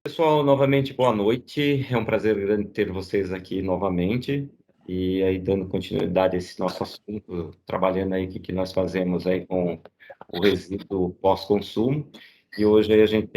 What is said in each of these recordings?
Pessoal, novamente, boa noite. É um prazer grande ter vocês aqui novamente. E aí, dando continuidade a esse nosso assunto, trabalhando aí o que nós fazemos aí com o resíduo pós-consumo. E hoje aí a gente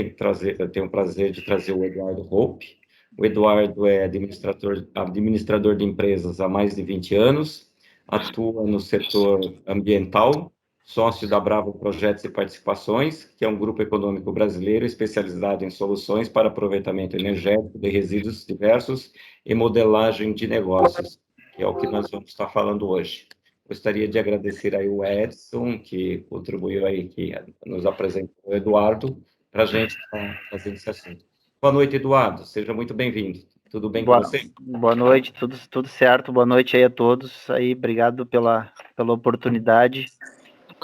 eu tenho o prazer de trazer o Eduardo Hope. O Eduardo é administrador de empresas há mais de 20 anos, atua no setor ambiental, sócio da Bravo Projetos e Participações, que é um grupo econômico brasileiro especializado em soluções para aproveitamento energético de resíduos diversos e modelagem de negócios, que é o que nós vamos estar falando hoje. Gostaria de agradecer aí o Edson, que contribuiu aí, que nos apresentou o Eduardo, para a gente estar fazendo esse assunto. Boa noite, Eduardo. Seja muito bem-vindo. Tudo bem com você? Boa noite, tudo certo. Boa noite aí a todos. Aí, obrigado pela oportunidade.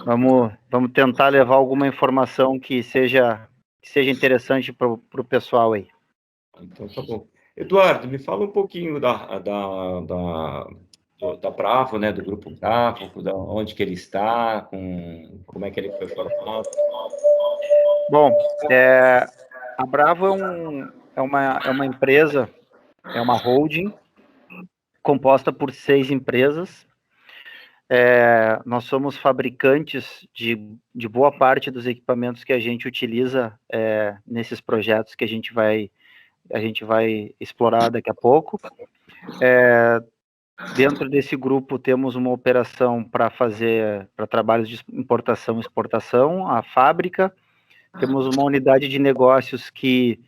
Vamos tentar levar alguma informação que seja interessante para o pessoal aí. Então, tá bom. Eduardo, me fala um pouquinho da Bravo, né, do Grupo Bravo, da onde que ele está, como é que ele foi formado. Bom, a Bravo é uma empresa, é uma holding composta por 6 empresas. Nós somos fabricantes de boa parte dos equipamentos que a gente utiliza nesses projetos que a gente vai explorar daqui a pouco. Dentro desse grupo temos uma operação para trabalhos de importação e exportação, a fábrica, temos uma unidade de negócios que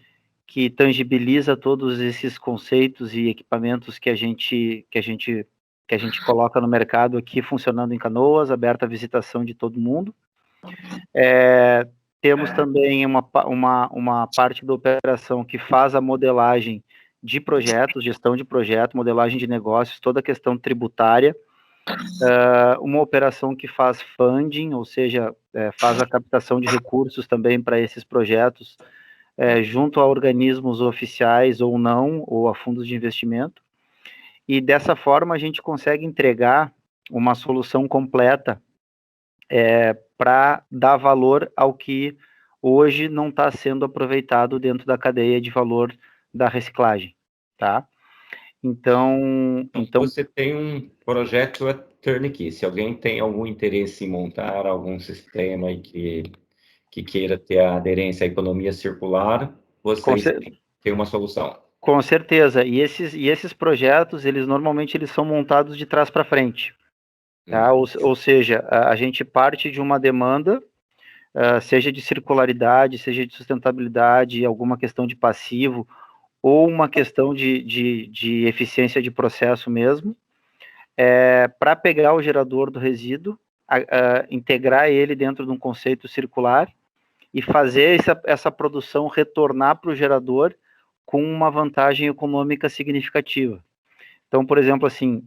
tangibiliza todos esses conceitos e equipamentos que a gente coloca no mercado aqui, funcionando em Canoas, aberta à visitação de todo mundo. Temos também uma parte da operação que faz a modelagem de projetos, gestão de projeto, modelagem de negócios, toda a questão tributária, uma operação que faz funding, ou seja, faz a captação de recursos também para esses projetos, junto a organismos oficiais ou não, ou a fundos de investimento, e dessa forma a gente consegue entregar uma solução completa para dar valor ao que hoje não está sendo aproveitado dentro da cadeia de valor da reciclagem, tá? Então Você tem um projeto turnkey. Se alguém tem algum interesse em montar algum sistema aí que queira ter a aderência à economia circular, vocês têm uma solução. Com certeza. E esses projetos, normalmente eles são montados de trás para frente. Tá? Ou seja, a gente parte de uma demanda, seja de circularidade, seja de sustentabilidade, alguma questão de passivo, ou uma questão de eficiência de processo mesmo, para pegar o gerador do resíduo, integrar ele dentro de um conceito circular e fazer essa produção retornar para o gerador com uma vantagem econômica significativa. Então, por exemplo, assim,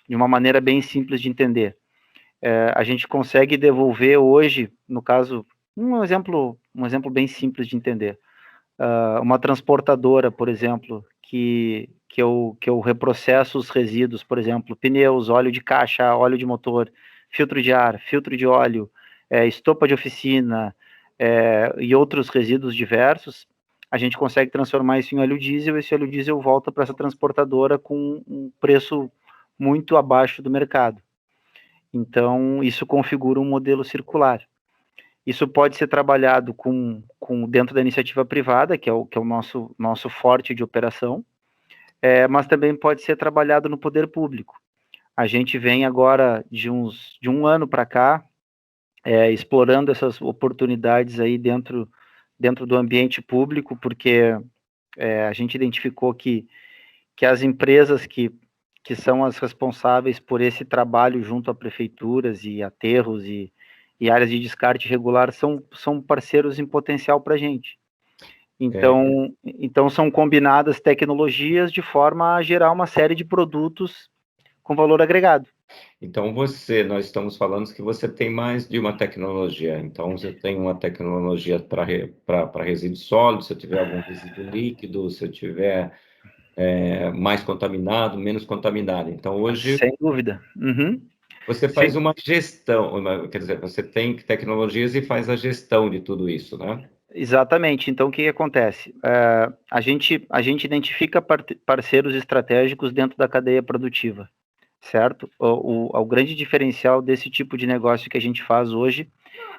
de uma maneira bem simples de entender, a gente consegue devolver hoje, no caso, um exemplo bem simples de entender, uma transportadora, por exemplo, que eu reprocesso os resíduos, por exemplo, pneus, óleo de caixa, óleo de motor, filtro de ar, filtro de óleo, estopa de oficina, e outros resíduos diversos, a gente consegue transformar isso em óleo diesel, esse óleo diesel volta para essa transportadora com um preço muito abaixo do mercado. Então, isso configura um modelo circular. Isso pode ser trabalhado dentro da iniciativa privada, que é o nosso forte de operação, mas também pode ser trabalhado no poder público. A gente vem agora de um ano para cá, explorando essas oportunidades aí dentro do ambiente público, porque a gente identificou que as empresas que são as responsáveis por esse trabalho junto a prefeituras e aterros e áreas de descarte regular são parceiros em potencial para a gente. Então são combinadas tecnologias de forma a gerar uma série de produtos com valor agregado. Então, nós estamos falando que você tem mais de uma tecnologia. Então, você tem uma tecnologia para resíduo sólido, se eu tiver algum resíduo líquido, se eu tiver mais contaminado, menos contaminado. Então, hoje, sem dúvida. Uhum. Você faz uma gestão, quer dizer, você tem tecnologias e faz a gestão de tudo isso, né? Exatamente. Então, o que acontece? A gente identifica parceiros estratégicos dentro da cadeia produtiva, certo? O grande diferencial desse tipo de negócio que a gente faz hoje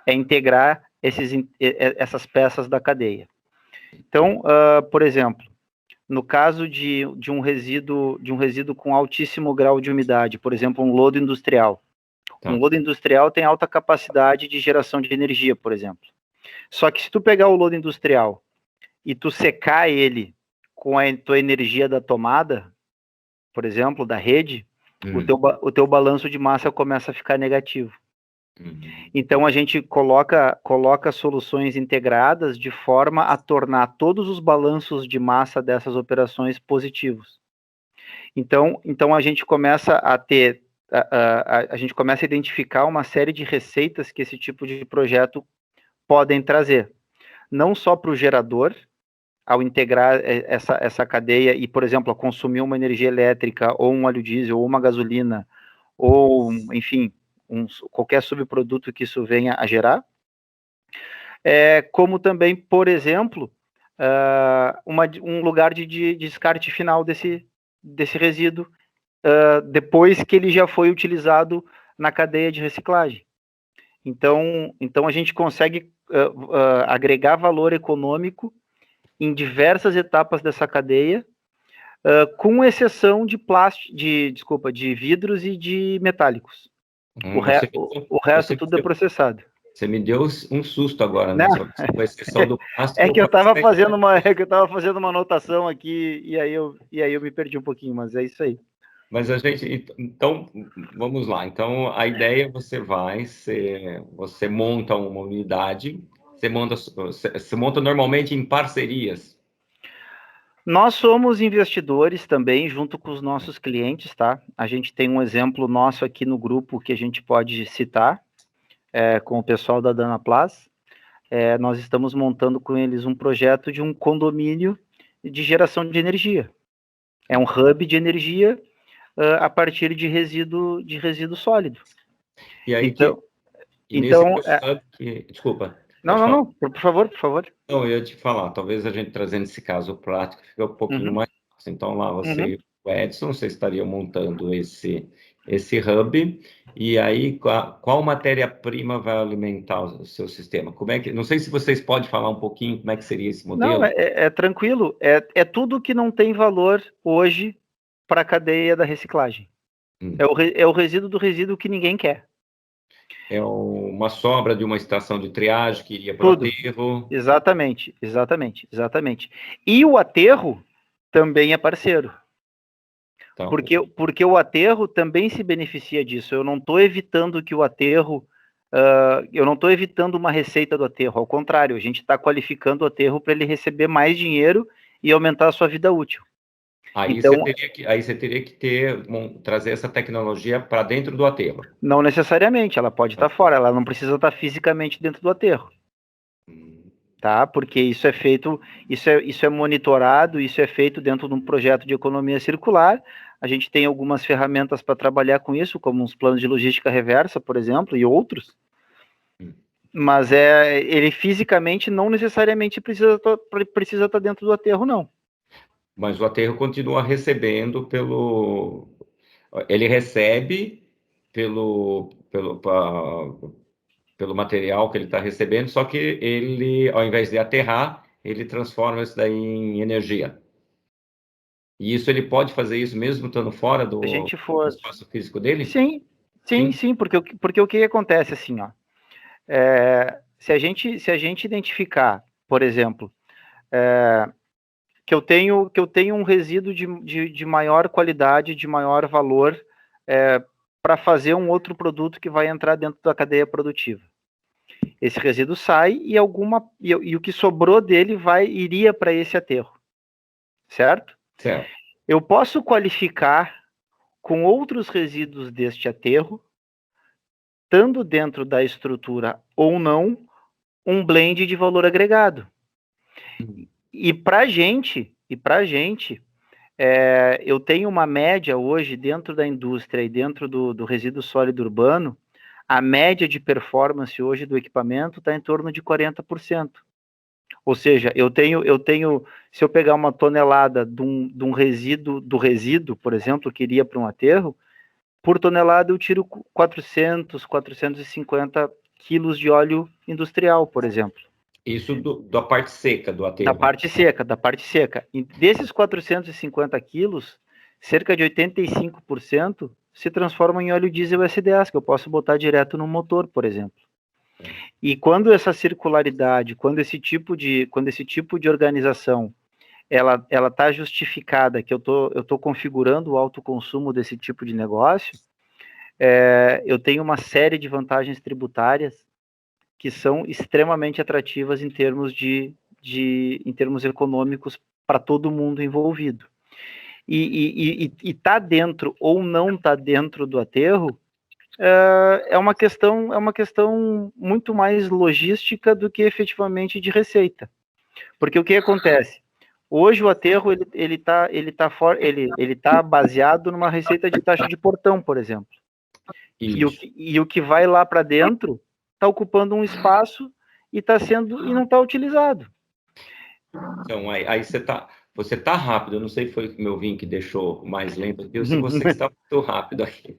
é integrar essas peças da cadeia. Então, por exemplo, no caso de um resíduo com altíssimo grau de umidade, por exemplo, um lodo industrial. Tá. Um lodo industrial tem alta capacidade de geração de energia, por exemplo. Só que se tu pegar o lodo industrial e tu secar ele com a tua energia da tomada, por exemplo, da rede, o teu balanço de massa começa a ficar negativo. Então a gente coloca soluções integradas de forma a tornar todos os balanços de massa dessas operações positivos. Então a gente começa a ter, a gente começa a identificar uma série de receitas que esse tipo de projeto podem trazer, não só para o gerador, ao integrar essa cadeia e, por exemplo, a consumir uma energia elétrica ou um óleo diesel ou uma gasolina ou, enfim, qualquer subproduto que isso venha a gerar, como também, por exemplo, um lugar de descarte final desse resíduo, depois que ele já foi utilizado na cadeia de reciclagem. Então a gente consegue agregar valor econômico em diversas etapas dessa cadeia, com exceção de de vidros e de metálicos. O resto tudo é processado. Você me deu um susto agora, né? Com exceção do plástico. É que eu estava fazendo uma anotação aqui e aí eu me perdi um pouquinho, mas é isso aí. Mas então, vamos lá. Então, a ideia você monta uma unidade, você monta normalmente em parcerias. Nós somos investidores também, junto com os nossos clientes, tá? A gente tem um exemplo nosso aqui no grupo que a gente pode citar, com o pessoal da Danaplas. Nós estamos montando com eles um projeto de um condomínio de geração de energia. É um hub de energia a partir de resíduo sólido. E aí, desculpa. Não, por favor. Não, eu ia te falar, talvez a gente trazendo esse caso prático fica um pouquinho mais fácil. Então, lá você e o Edson, vocês estariam montando esse hub, e aí qual matéria-prima vai alimentar o seu sistema? Não sei se vocês podem falar um pouquinho como é que seria esse modelo. Não, é tranquilo, é tudo que não tem valor hoje para a cadeia da reciclagem. É o resíduo do resíduo que ninguém quer. É uma sobra de uma estação de triagem que iria para o aterro. Exatamente. E o aterro também é parceiro. Então, porque o aterro também se beneficia disso. Eu não estou evitando que o aterro... eu não estou evitando uma receita do aterro. Ao contrário, a gente está qualificando o aterro para ele receber mais dinheiro e aumentar a sua vida útil. Aí você teria que trazer essa tecnologia para dentro do aterro. Não necessariamente, ela pode estar fora, ela não precisa estar fisicamente dentro do aterro. Tá? Porque isso é feito, isso é monitorado, isso é feito dentro de um projeto de economia circular. A gente tem algumas ferramentas para trabalhar com isso, como os planos de logística reversa, por exemplo, e outros. Mas ele fisicamente não necessariamente precisa estar dentro do aterro, não. Mas o aterro continua recebendo ele recebe pelo material que ele está recebendo, só que ele, ao invés de aterrar, ele transforma isso daí em energia. E isso ele pode fazer isso mesmo estando fora do espaço físico dele? Sim, porque o que acontece assim, ó, se a gente identificar, por exemplo, que eu tenho um resíduo de maior qualidade, de maior valor, para fazer um outro produto que vai entrar dentro da cadeia produtiva. Esse resíduo sai e o que sobrou dele iria para esse aterro, certo? Certo. Eu posso qualificar com outros resíduos deste aterro, estando dentro da estrutura ou não, um blend de valor agregado. E para a gente, eu tenho uma média hoje dentro da indústria e dentro do resíduo sólido urbano, a média de performance hoje do equipamento está em torno de 40%. Ou seja, eu tenho, se eu pegar uma tonelada de um resíduo, por exemplo, que iria para um aterro, por tonelada eu tiro 450 quilos de óleo industrial, por exemplo. Isso da parte seca do aterro. Da parte seca. E desses 450 quilos, cerca de 85% se transforma em óleo diesel SDAs, que eu posso botar direto no motor, por exemplo. E quando essa circularidade, quando esse tipo de organização ela está justificada, que eu tô configurando o alto consumo desse tipo de negócio, eu tenho uma série de vantagens tributárias que são extremamente atrativas em termos em termos econômicos para todo mundo envolvido. E tá dentro ou não tá dentro do aterro é uma questão muito mais logística do que efetivamente de receita. Porque o que acontece? Hoje o aterro ele tá baseado numa receita de taxa de portão, por exemplo. E o que vai lá para dentro está ocupando um espaço e não está utilizado. Então, aí você tá rápido, eu não sei se foi o meu vinho que deixou mais lento aqui, ou se você está muito rápido aqui.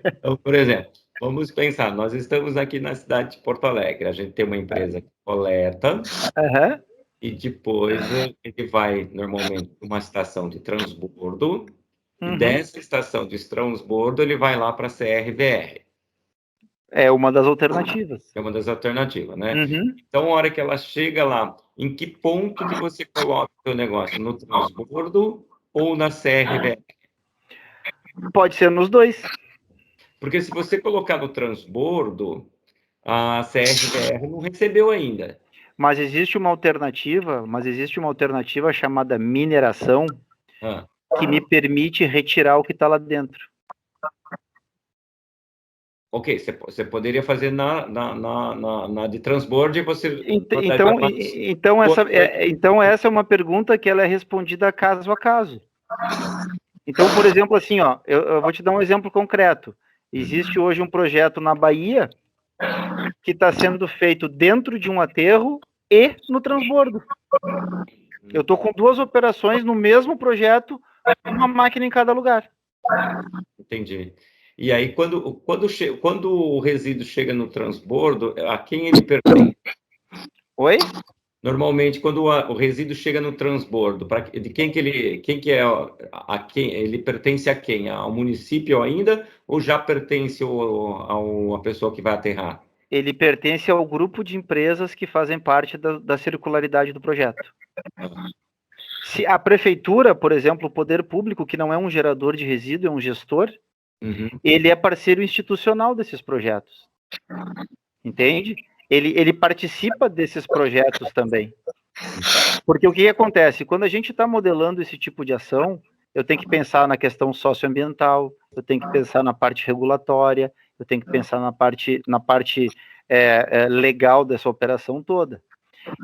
Então, por exemplo, vamos pensar, nós estamos aqui na cidade de Porto Alegre, a gente tem uma empresa que coleta, e depois ele vai, normalmente, para uma estação de transbordo, e dessa estação de transbordo ele vai lá para a CRVR. É uma das alternativas. É uma das alternativas, né? Então, a hora que ela chega lá, em que ponto que você coloca o seu negócio? No transbordo ou na CRVR? Pode ser nos dois. Porque se você colocar no transbordo, a CRVR não recebeu ainda. Mas existe uma alternativa chamada mineração que me permite retirar o que está lá dentro. Ok, você poderia fazer na de transbordo e você... Então essa é uma pergunta que ela é respondida caso a caso. Então, por exemplo, assim, ó, eu vou te dar um exemplo concreto. Existe hoje um projeto na Bahia que está sendo feito dentro de um aterro e no transbordo. Eu estou com 2 operações no mesmo projeto, uma máquina em cada lugar. Entendi. E aí, quando o resíduo chega no transbordo, a quem ele pertence? Oi? Normalmente, quando o resíduo chega no transbordo, de quem ele pertence a quem? Ao município ainda, ou já pertence a pessoa que vai aterrar? Ele pertence ao grupo de empresas que fazem parte da circularidade do projeto. Se a prefeitura, por exemplo, o poder público, que não é um gerador de resíduo, é um gestor, ele é parceiro institucional desses projetos. Entende? Ele participa desses projetos também. Porque o que acontece? Quando a gente está modelando esse tipo de ação, eu tenho que pensar na questão socioambiental, eu tenho que pensar na parte regulatória, eu tenho que pensar na parte legal dessa operação toda.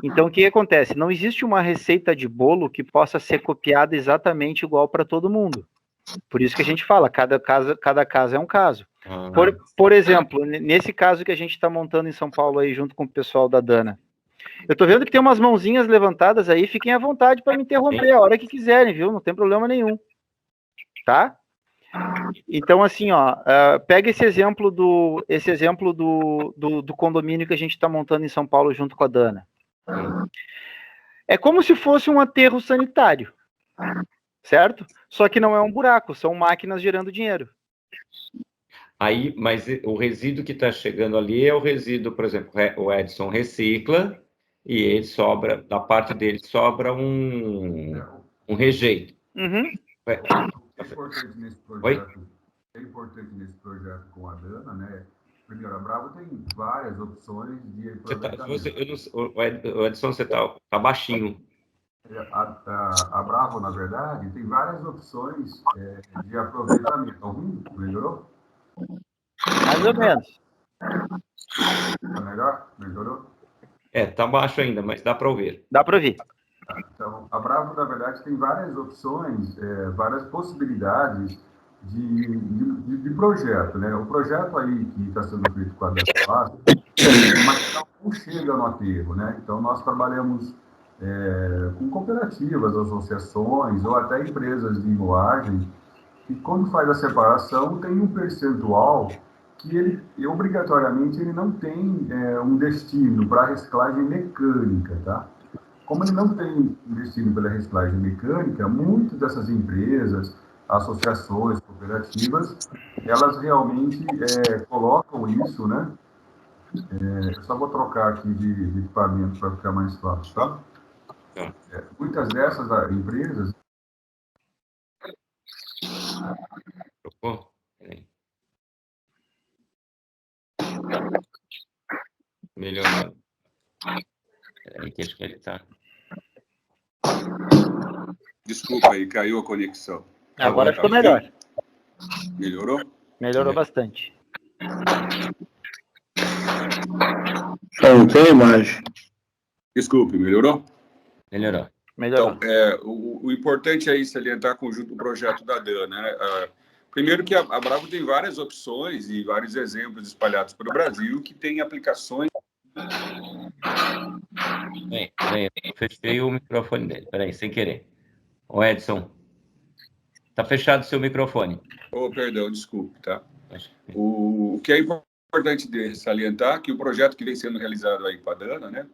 Então, o que acontece? Não existe uma receita de bolo que possa ser copiada exatamente igual para todo mundo. Por isso que a gente fala, cada caso é um caso. Por exemplo, nesse caso que a gente está montando em São Paulo aí, junto com o pessoal da Dana, eu tô vendo que tem umas mãozinhas levantadas aí, fiquem à vontade para me interromper a hora que quiserem, viu? Não tem problema nenhum. Tá? Então, assim, ó, pega esse exemplo do condomínio que a gente está montando em São Paulo junto com a Dana. É como se fosse um aterro sanitário, certo? Só que não é um buraco, são máquinas gerando dinheiro. Aí, mas o resíduo que está chegando ali é o resíduo, por exemplo, o Edson recicla e ele sobra, da parte dele sobra um rejeito. É importante nesse projeto com a Dana, né? Primeiro, a Bravo tem várias opções de aproveitamento. O Edson, você tá baixinho. A Bravo, na verdade, tem várias opções de aproveitamento. Estão ouvindo? Melhorou? Mais ou menos. Tá melhor? Melhorou? Tá baixo ainda, mas dá para ouvir. Dá para ouvir. Então, a Bravo, na verdade, tem várias opções, várias possibilidades de projeto, né? O projeto aí que está sendo feito com a Dana, o material não chega no aterro, né? Então, nós trabalhamos com cooperativas, associações ou até empresas de moagem, que quando faz a separação tem um percentual que ele obrigatoriamente ele não tem um destino para reciclagem mecânica, tá? Como ele não tem um destino pela reciclagem mecânica, muitas dessas empresas, associações, cooperativas, elas realmente colocam isso, né? Eu só vou trocar aqui de equipamento para ficar mais fácil, tá? Muitas dessas empresas... Trocou? Melhorando. Peraí, que acho que ele está... Desculpa aí, caiu a conexão. Agora ficou melhor. Melhorou? Melhorou bastante. Não tem imagem. Desculpe, melhorou? Melhorou. Melhorou. Então, o importante é salientar conjunto do projeto da DAN, né? Primeiro que a Bravo tem várias opções e vários exemplos espalhados pelo Brasil que têm aplicações... Peraí, eu fechei o microfone dele. Peraí, sem querer. Ô, Edson, tá fechado o seu microfone. Oh, perdão, desculpe, tá? O que é importante de salientar é que o projeto que vem sendo realizado aí com a Dana, né?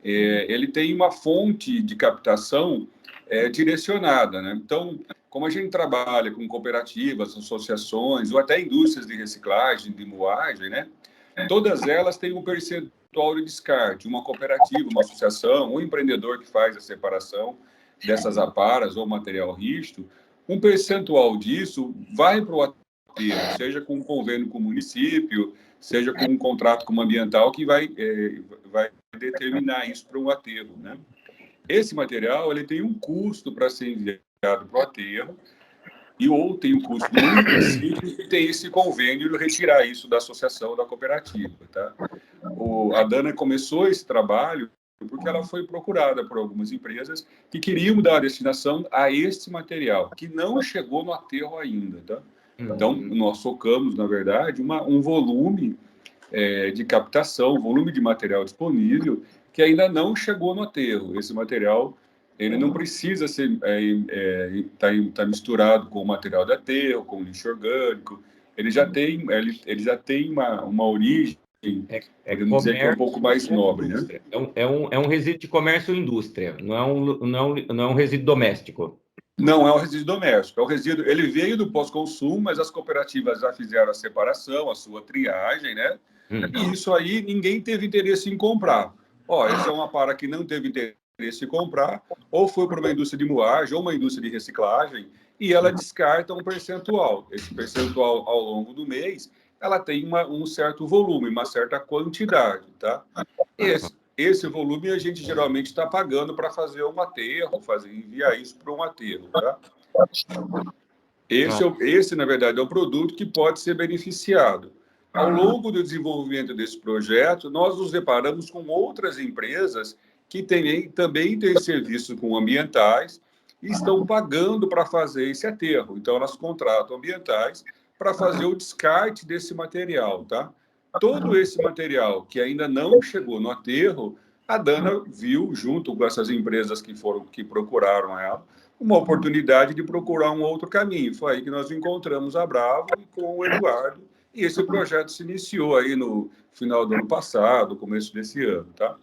Ele tem uma fonte de captação direcionada, né? Então, como a gente trabalha com cooperativas, associações ou até indústrias de reciclagem, de moagem, né? Todas elas têm um percentual de descarte. Uma cooperativa, uma associação, um empreendedor que faz a separação dessas aparas ou material rígido, um percentual disso vai para o aterro, seja com um convênio com o município, seja com um contrato com uma ambiental que vai determinar isso para um aterro, né? Esse material ele tem um custo para ser enviado para o aterro ou tem um custo no município e tem esse convênio de retirar isso da associação, da cooperativa, tá? A Dana começou esse trabalho porque ela foi procurada por algumas empresas que queriam dar a destinação a este material, que não chegou no aterro ainda, tá? Então, nós focamos, na verdade, um volume de captação, volume de material disponível que ainda não chegou no aterro. Esse material, ele não precisa ser tá misturado com o material de aterro, com lixo orgânico. Ele já tem uma origem, podemos dizer que é um pouco mais nobre, né? É um resíduo de comércio ou indústria, não é um resíduo doméstico. Não é um resíduo doméstico, é um resíduo. Ele veio do pós-consumo, mas as cooperativas já fizeram a separação, a sua triagem, né? E isso aí ninguém teve interesse em comprar. Essa é uma para que não teve interesse em comprar, ou foi para uma indústria de moagem, ou uma indústria de reciclagem, e ela descarta um percentual. Esse percentual, ao longo do mês, ela tem um certo volume, uma certa quantidade, tá? Esse volume a gente geralmente está pagando para fazer um aterro, enviar isso para um aterro, tá? Esse, na verdade, é um produto que pode ser beneficiado. Ao longo do desenvolvimento desse projeto, nós nos deparamos com outras empresas que também têm serviços com ambientais e estão pagando para fazer esse aterro. Então, elas contratam ambientais para fazer o descarte desse material, tá? Todo esse material que ainda não chegou no aterro, a Dana viu, junto com essas empresas que procuraram ela, uma oportunidade de procurar um outro caminho. Foi aí que nós encontramos a Bravo com o Eduardo, e esse projeto se iniciou aí no final do ano passado, começo desse ano, tá?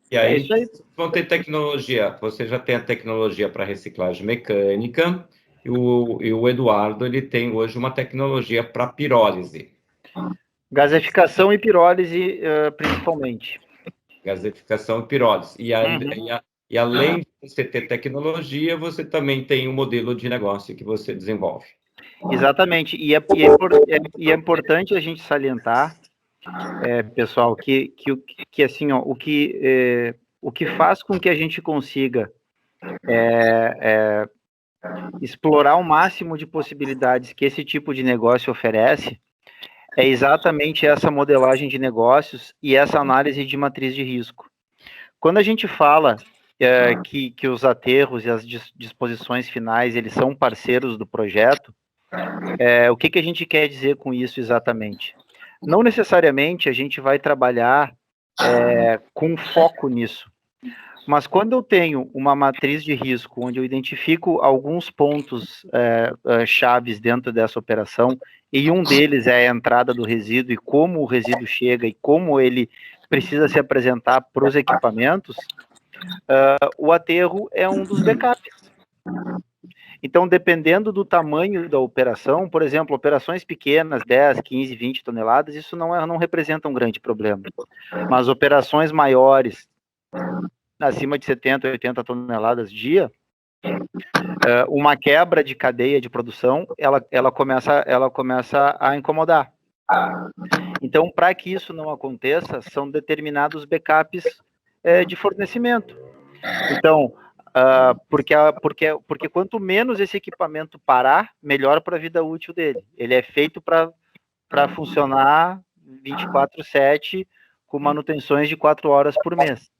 E aí, vão ter tecnologia, você já tem a tecnologia para reciclagem mecânica, e o Eduardo, ele tem hoje uma tecnologia para pirólise. Gaseificação e pirólise, principalmente. Gaseificação e pirólise. E além de você ter tecnologia, você também tem um modelo de negócio que você desenvolve. Exatamente. E é importante a gente salientar, pessoal, que assim, ó, o que faz com que a gente consiga explorar o máximo de possibilidades que esse tipo de negócio oferece é exatamente essa modelagem de negócios e essa análise de matriz de risco. Quando a gente fala que os aterros e as disposições finais, eles são parceiros do projeto, o que a gente quer dizer com isso exatamente? Não necessariamente a gente vai trabalhar com foco nisso. Mas quando eu tenho uma matriz de risco, onde eu identifico alguns pontos chaves dentro dessa operação, e um deles é a entrada do resíduo e como o resíduo chega e como ele precisa se apresentar para os equipamentos, o aterro é um dos backups. Então, dependendo do tamanho da operação, por exemplo, operações pequenas, 10, 15, 20 toneladas, isso não representa um grande problema. Mas operações maiores, acima de 70, 80 toneladas dia, uma quebra de cadeia de produção, ela começa a incomodar. Então, para que isso não aconteça, são determinados backups de fornecimento. Então, porque quanto menos esse equipamento parar, melhor para a vida útil dele. Ele é feito para funcionar 24/7 com manutenções de 4 horas por mês.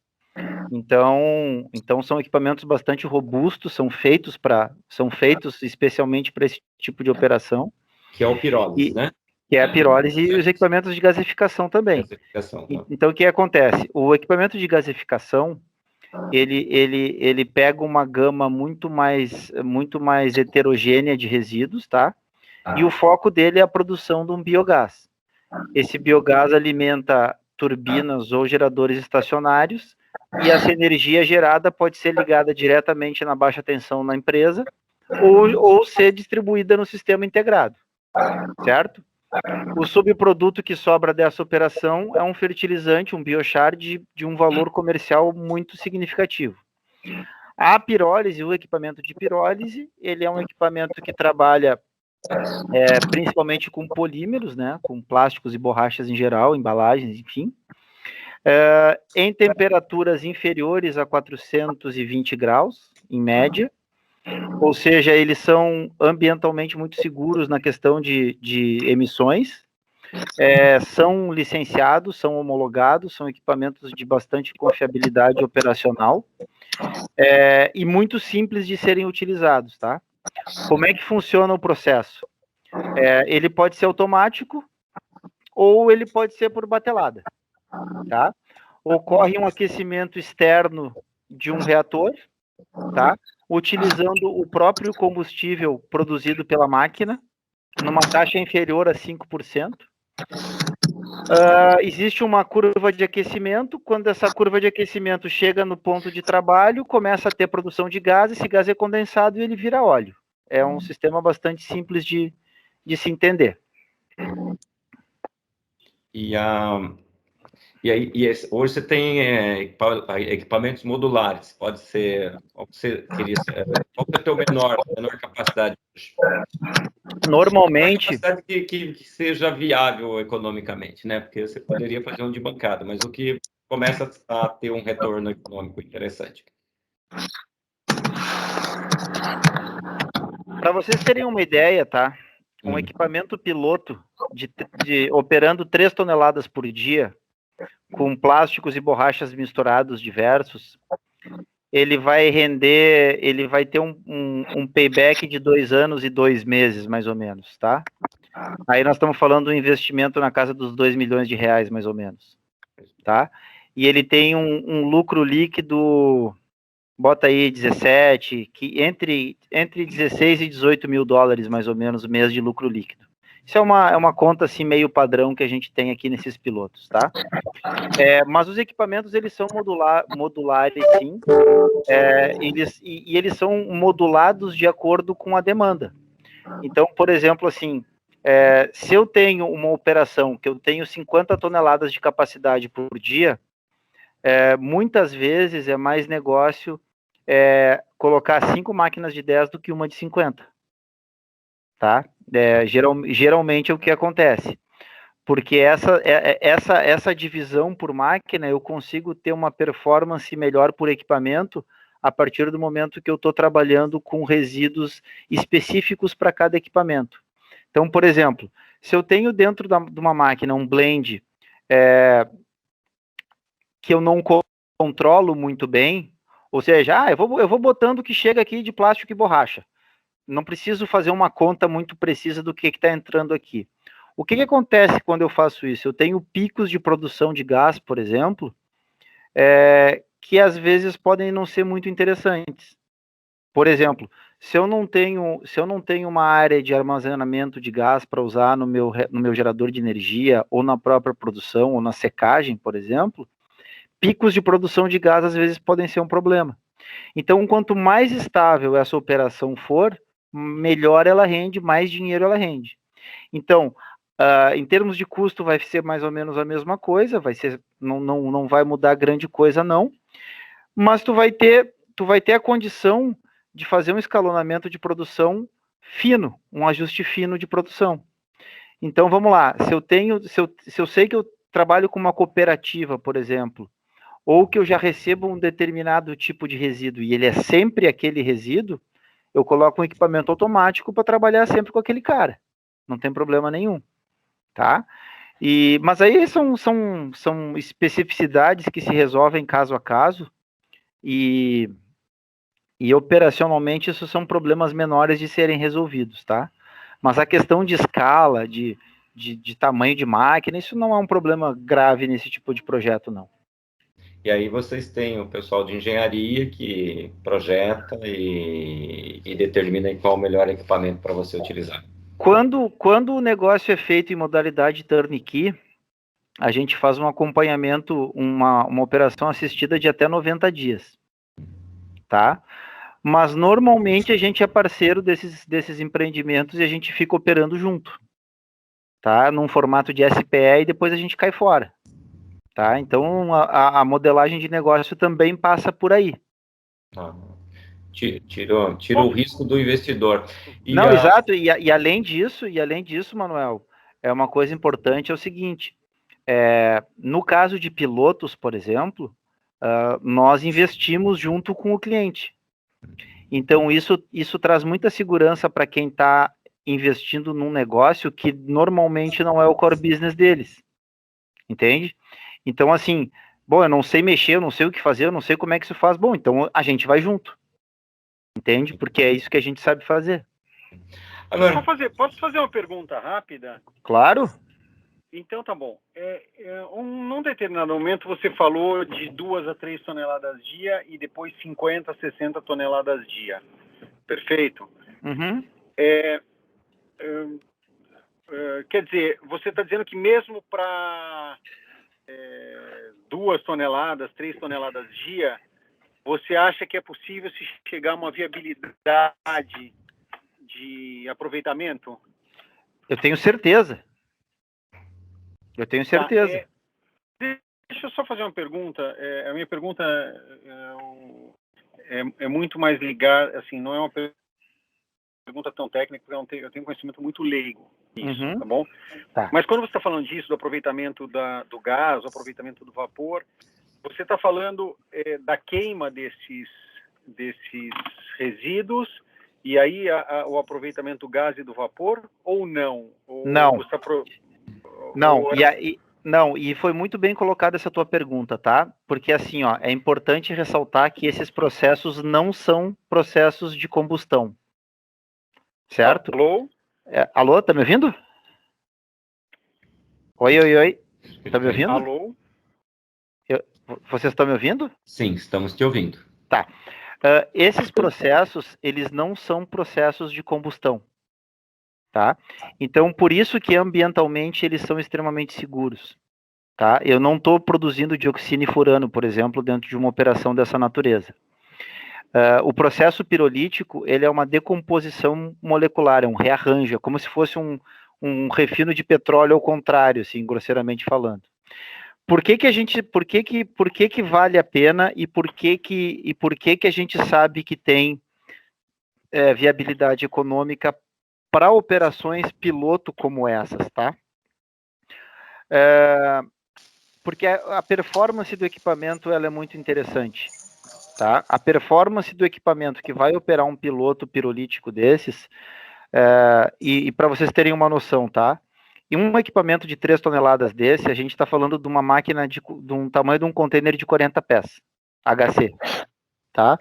Então são equipamentos bastante robustos, são feitos especialmente para esse tipo de operação. Que é o pirólise, né? Que é a pirólise e os equipamentos de gasificação também. Gasificação, tá. Então o que acontece? O equipamento de gasificação, ele pega uma gama muito mais heterogênea de resíduos, tá? E o foco dele é a produção de um biogás. Esse biogás alimenta turbinas ou geradores estacionários, e essa energia gerada pode ser ligada diretamente na baixa tensão na empresa ou ser distribuída no sistema integrado, certo? O subproduto que sobra dessa operação é um fertilizante, um biochar de um valor comercial muito significativo. A pirólise, o equipamento de pirólise, ele é um equipamento que trabalha principalmente com polímeros, né, com plásticos e borrachas em geral, embalagens, enfim, em temperaturas inferiores a 420 graus, em média, ou seja, eles são ambientalmente muito seguros na questão de emissões, são licenciados, são homologados, são equipamentos de bastante confiabilidade operacional, e muito simples de serem utilizados, tá? Como é que funciona o processo? Ele pode ser automático ou ele pode ser por batelada, tá? Ocorre um aquecimento externo de um reator, tá? Utilizando o próprio combustível produzido pela máquina, numa taxa inferior a 5%. Existe uma curva de aquecimento. Quando essa curva de aquecimento chega no ponto de trabalho, começa a ter produção de gás, esse gás é condensado e ele vira óleo. É um sistema bastante simples de se entender. Hoje você tem equipamentos modulares. Pode ser. Qual que é o teu menor capacidade? Normalmente. Capacidade que seja viável economicamente, né? Porque você poderia fazer um de bancada, mas o que começa a ter um retorno econômico interessante. Para vocês terem uma ideia, tá? Um equipamento piloto operando 3 toneladas por dia, com plásticos e borrachas misturados diversos, ele vai ter um payback de 2 anos e 2 meses, mais ou menos, tá? Aí nós estamos falando de um investimento na casa dos R$2 milhões, mais ou menos, tá? E ele tem um lucro líquido, bota aí 17, que entre 16 e 18 mil dólares, mais ou menos, mês de lucro líquido. Isso é uma conta assim meio padrão que a gente tem aqui nesses pilotos, tá? Mas os equipamentos, eles são modulares, sim, eles são modulados de acordo com a demanda. Então, por exemplo, assim, se eu tenho uma operação que eu tenho 50 toneladas de capacidade por dia, muitas vezes é mais negócio colocar 5 máquinas de 10 do que uma de 50, tá? Geralmente é o que acontece, porque essa divisão por máquina, eu consigo ter uma performance melhor por equipamento a partir do momento que eu estou trabalhando com resíduos específicos para cada equipamento. Então, por exemplo, se eu tenho dentro de uma máquina um blend que eu não controlo muito bem, ou seja, eu vou botando o que chega aqui de plástico e borracha. Não preciso fazer uma conta muito precisa do que está entrando aqui. O que acontece quando eu faço isso? Eu tenho picos de produção de gás, por exemplo, que às vezes podem não ser muito interessantes. Por exemplo, se eu não tenho uma área de armazenamento de gás para usar no meu gerador de energia, ou na própria produção, ou na secagem, por exemplo, picos de produção de gás às vezes podem ser um problema. Então, quanto mais estável essa operação for, melhor ela rende, mais dinheiro ela rende. Então, em termos de custo, vai ser mais ou menos a mesma coisa, não vai mudar grande coisa, não, mas tu vai ter a condição de fazer um escalonamento de produção fino, um ajuste fino de produção. Então, vamos lá, se eu sei que eu trabalho com uma cooperativa, por exemplo, ou que eu já recebo um determinado tipo de resíduo e ele é sempre aquele resíduo, eu coloco um equipamento automático para trabalhar sempre com aquele cara. Não tem problema nenhum, tá? Mas aí são especificidades que se resolvem caso a caso e operacionalmente isso são problemas menores de serem resolvidos, tá? Mas a questão de escala, de tamanho de máquina, isso não é um problema grave nesse tipo de projeto, não. E aí vocês têm o pessoal de engenharia que projeta e determina qual o melhor equipamento para você utilizar. Quando o negócio é feito em modalidade turnkey, a gente faz um acompanhamento, uma operação assistida de até 90 dias, tá? Mas normalmente a gente é parceiro desses empreendimentos e a gente fica operando junto, tá? Num formato de SPE e depois a gente cai fora. Tá? Então, a modelagem de negócio também passa por aí. Tira o risco do investidor. Exato. E além disso, Manuel, uma coisa importante é o seguinte, no caso de pilotos, por exemplo, nós investimos junto com o cliente. Então, isso traz muita segurança para quem está investindo num negócio que normalmente não é o core business deles. Entende? Então, assim, eu não sei mexer, eu não sei o que fazer, eu não sei como é que isso faz. Bom, então a gente vai junto. Entende? Porque é isso que a gente sabe fazer. Agora, posso fazer uma pergunta rápida? Claro. Então, tá bom. Num determinado momento você falou de 2 a 3 toneladas dia e depois 50, 60 toneladas dia. Perfeito. Uhum. Quer dizer, você está dizendo que mesmo para 2 toneladas, 3 toneladas dia, você acha que é possível se chegar a uma viabilidade de aproveitamento? Eu tenho certeza. Tá, deixa eu só fazer uma pergunta. A minha pergunta é muito mais ligada, assim, não é uma pergunta tão técnica, porque eu tenho conhecimento muito leigo nisso, tá bom? Tá. Mas quando você está falando disso, do aproveitamento do gás, do aproveitamento do vapor, você está falando da queima desses resíduos e aí o aproveitamento do gás e do vapor, ou não? Não. E foi muito bem colocada essa tua pergunta, tá? Porque assim, é importante ressaltar que esses processos não são processos de combustão. Certo? Alô? Alô, tá me ouvindo? Oi. Tá me ouvindo? Alô? Vocês estão me ouvindo? Sim, estamos te ouvindo. Tá. Esses processos, eles não são processos de combustão. Tá? Então, por isso que ambientalmente eles são extremamente seguros. Tá? Eu não estou produzindo dioxina e furano, por exemplo, dentro de uma operação dessa natureza. O processo pirolítico, ele é uma decomposição molecular, é um rearranjo, como se fosse um refino de petróleo ao contrário, assim, grosseiramente falando. Por que vale a pena e por que a gente sabe que tem viabilidade econômica para operações piloto como essas, tá? Porque a performance do equipamento ela é muito interessante, tá? A performance do equipamento que vai operar um piloto pirolítico desses, e para vocês terem uma noção, tá? Em um equipamento de 3 toneladas desse, a gente está falando de uma máquina de um tamanho de um container de 40 pés, HC, tá?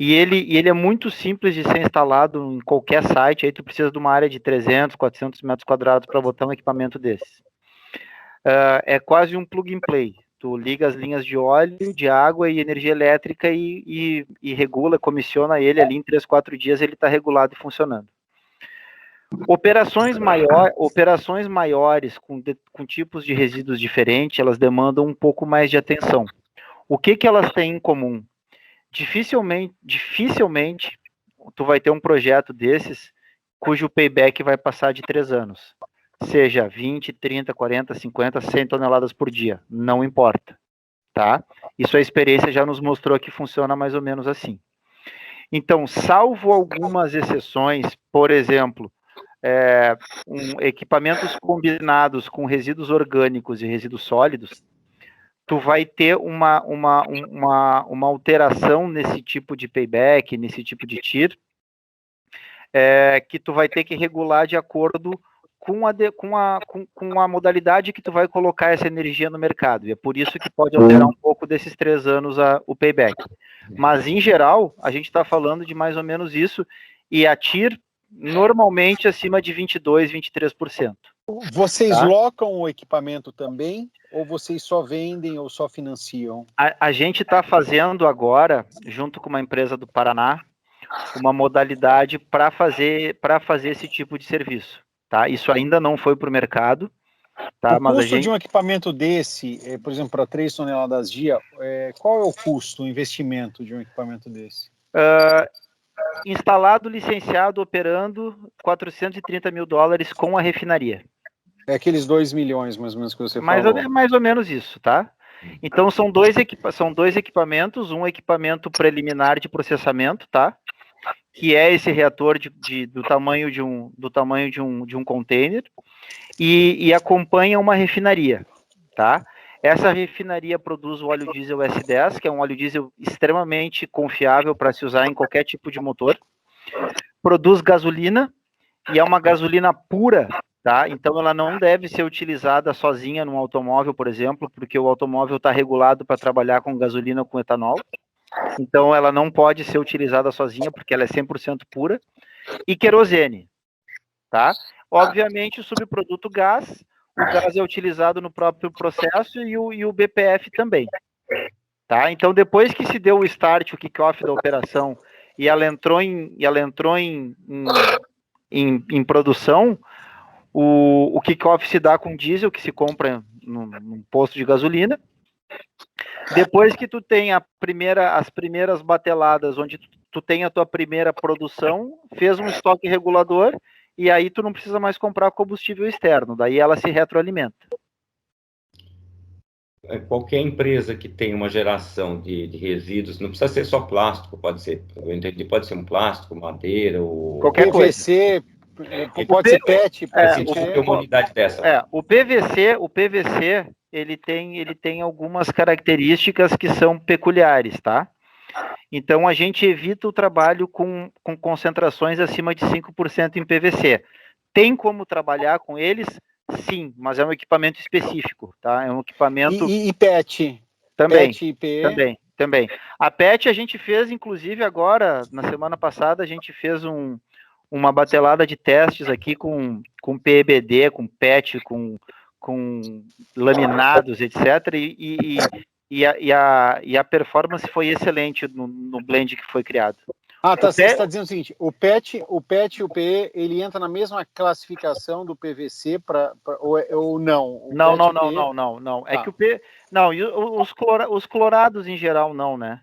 E ele é muito simples de ser instalado em qualquer site. Aí tu precisa de uma área de 300, 400 metros quadrados para botar um equipamento desses. É quase um plug and play. Tu liga as linhas de óleo, de água e energia elétrica e regula, comissiona ele ali em 3, 4 dias, ele está regulado e funcionando. Operações maiores com tipos de resíduos diferentes, elas demandam um pouco mais de atenção. O que elas têm em comum? Dificilmente tu vai ter um projeto desses cujo payback vai passar de 3 anos. Seja 20, 30, 40, 50, 100 toneladas por dia. Não importa. Tá? Isso a experiência já nos mostrou que funciona mais ou menos assim. Então, salvo algumas exceções, por exemplo, equipamentos combinados com resíduos orgânicos e resíduos sólidos, tu vai ter uma alteração nesse tipo de payback, nesse tipo de TIR, que tu vai ter que regular de acordo com a modalidade que tu vai colocar essa energia no mercado. E é por isso que pode alterar um pouco desses 3 anos o payback. Mas, em geral, a gente está falando de mais ou menos isso, e a TIR normalmente acima de 22%, 23%. Vocês locam o equipamento também, ou vocês só vendem ou só financiam? A gente está fazendo agora, junto com uma empresa do Paraná, uma modalidade para fazer esse tipo de serviço. Tá? Isso ainda não foi para o mercado. Tá? O custo de um equipamento desse, por exemplo, para 3 toneladas dia, qual é o custo, o investimento de um equipamento desse? Instalado, licenciado, operando, $430 mil com a refinaria. É aqueles 2 milhões, mais ou menos, que você falou. Mais ou menos isso, tá? Então, são dois equipamentos, um equipamento preliminar de processamento, tá? Que é esse reator do tamanho de um container, e acompanha uma refinaria, tá? Essa refinaria produz o óleo diesel S10, que é um óleo diesel extremamente confiável para se usar em qualquer tipo de motor. Produz gasolina, e é uma gasolina pura, tá? Então ela não deve ser utilizada sozinha num automóvel, por exemplo, porque o automóvel está regulado para trabalhar com gasolina ou com etanol. Então ela não pode ser utilizada sozinha, porque ela é 100% pura. E querosene, tá? Obviamente o subproduto gás, o gás é utilizado no próprio processo e o BPF também, tá? Então depois que se deu o start, o kickoff da operação, e ela entrou em produção, o kickoff se dá com diesel que se compra num posto de gasolina. Depois que tu tem as primeiras bateladas, onde tu tem a tua primeira produção, fez um estoque regulador, e aí tu não precisa mais comprar combustível externo, daí ela se retroalimenta. Qualquer empresa que tem uma geração de resíduos, não precisa ser só plástico, pode ser um plástico, madeira, ou qualquer PVC, pode ser PET, uma unidade dessa. O PVC ele tem algumas características que são peculiares, tá? Então a gente evita o trabalho com concentrações acima de 5% em PVC. Tem como trabalhar com eles? Sim, mas é um equipamento específico, tá? É um equipamento... E PET? Também, PET e PE? Também. A PET a gente fez, inclusive agora, na semana passada, a gente fez uma batelada de testes aqui com PEBD, com PET, com laminados, etc. E a performance foi excelente no blend que foi criado. Você está dizendo o seguinte, o PET e o PE, ele entra na mesma classificação do PVC ou não? Não. É que os clorados em geral não, né?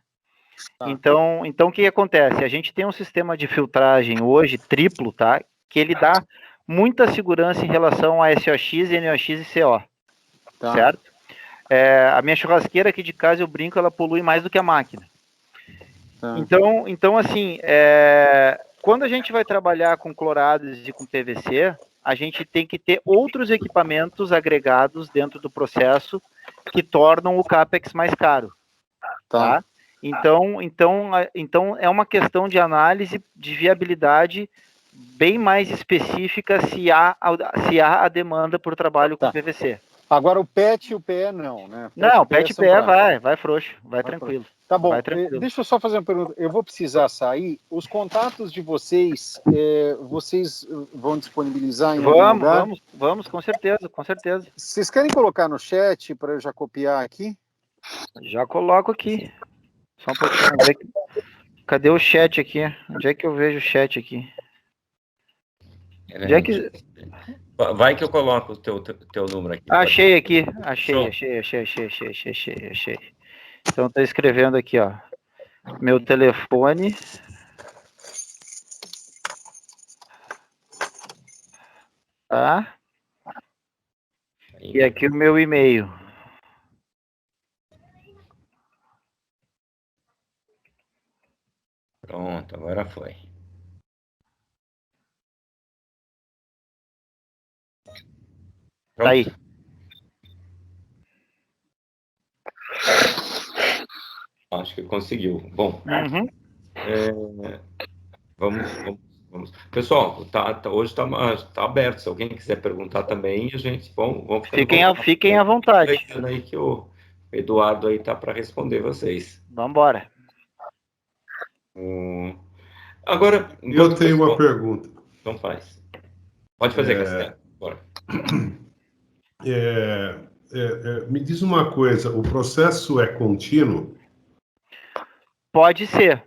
Tá. Então o que acontece? A gente tem um sistema de filtragem hoje triplo, tá? Que ele dá muita segurança em relação a SOX, NOx e CO, tá. Certo? A minha churrasqueira aqui de casa, eu brinco, ela polui mais do que a máquina. Tá. Então assim, quando a gente vai trabalhar com clorados e com PVC, a gente tem que ter outros equipamentos agregados dentro do processo que tornam o CAPEX mais caro, tá? Então é uma questão de análise de viabilidade bem mais específica se há a demanda por trabalho com PVC. Agora o PET e o PE não, né? Não, PET e são PE pra- vai frouxo, vai tranquilo. Tá bom, Vai tranquilo. deixa eu só fazer uma pergunta. Eu vou precisar sair. Os contatos de vocês, vocês vão disponibilizar em algum lugar? Vamos, com certeza, com certeza. Vocês querem colocar no chat para eu já copiar aqui? Já coloco aqui. Só um pouquinho. Cadê o chat aqui? Onde é que eu vejo o chat aqui? Onde é que... Vai que eu coloco o teu número aqui. Achei aqui. Achei. Então tá escrevendo aqui, ó. Meu telefone. Tá? E aqui o meu e-mail. Pronto, agora foi. Pronto. Tá aí. Acho que conseguiu. Bom, vamos. Pessoal, hoje tá aberto. Se alguém quiser perguntar também, a gente vamos Fiquem à vontade. Aí que o Eduardo aí tá para responder vocês. Vamos embora. Agora, eu tenho uma pergunta. Então faz. Pode fazer, Castelo. Bora. Me diz uma coisa, o processo é contínuo? Pode ser,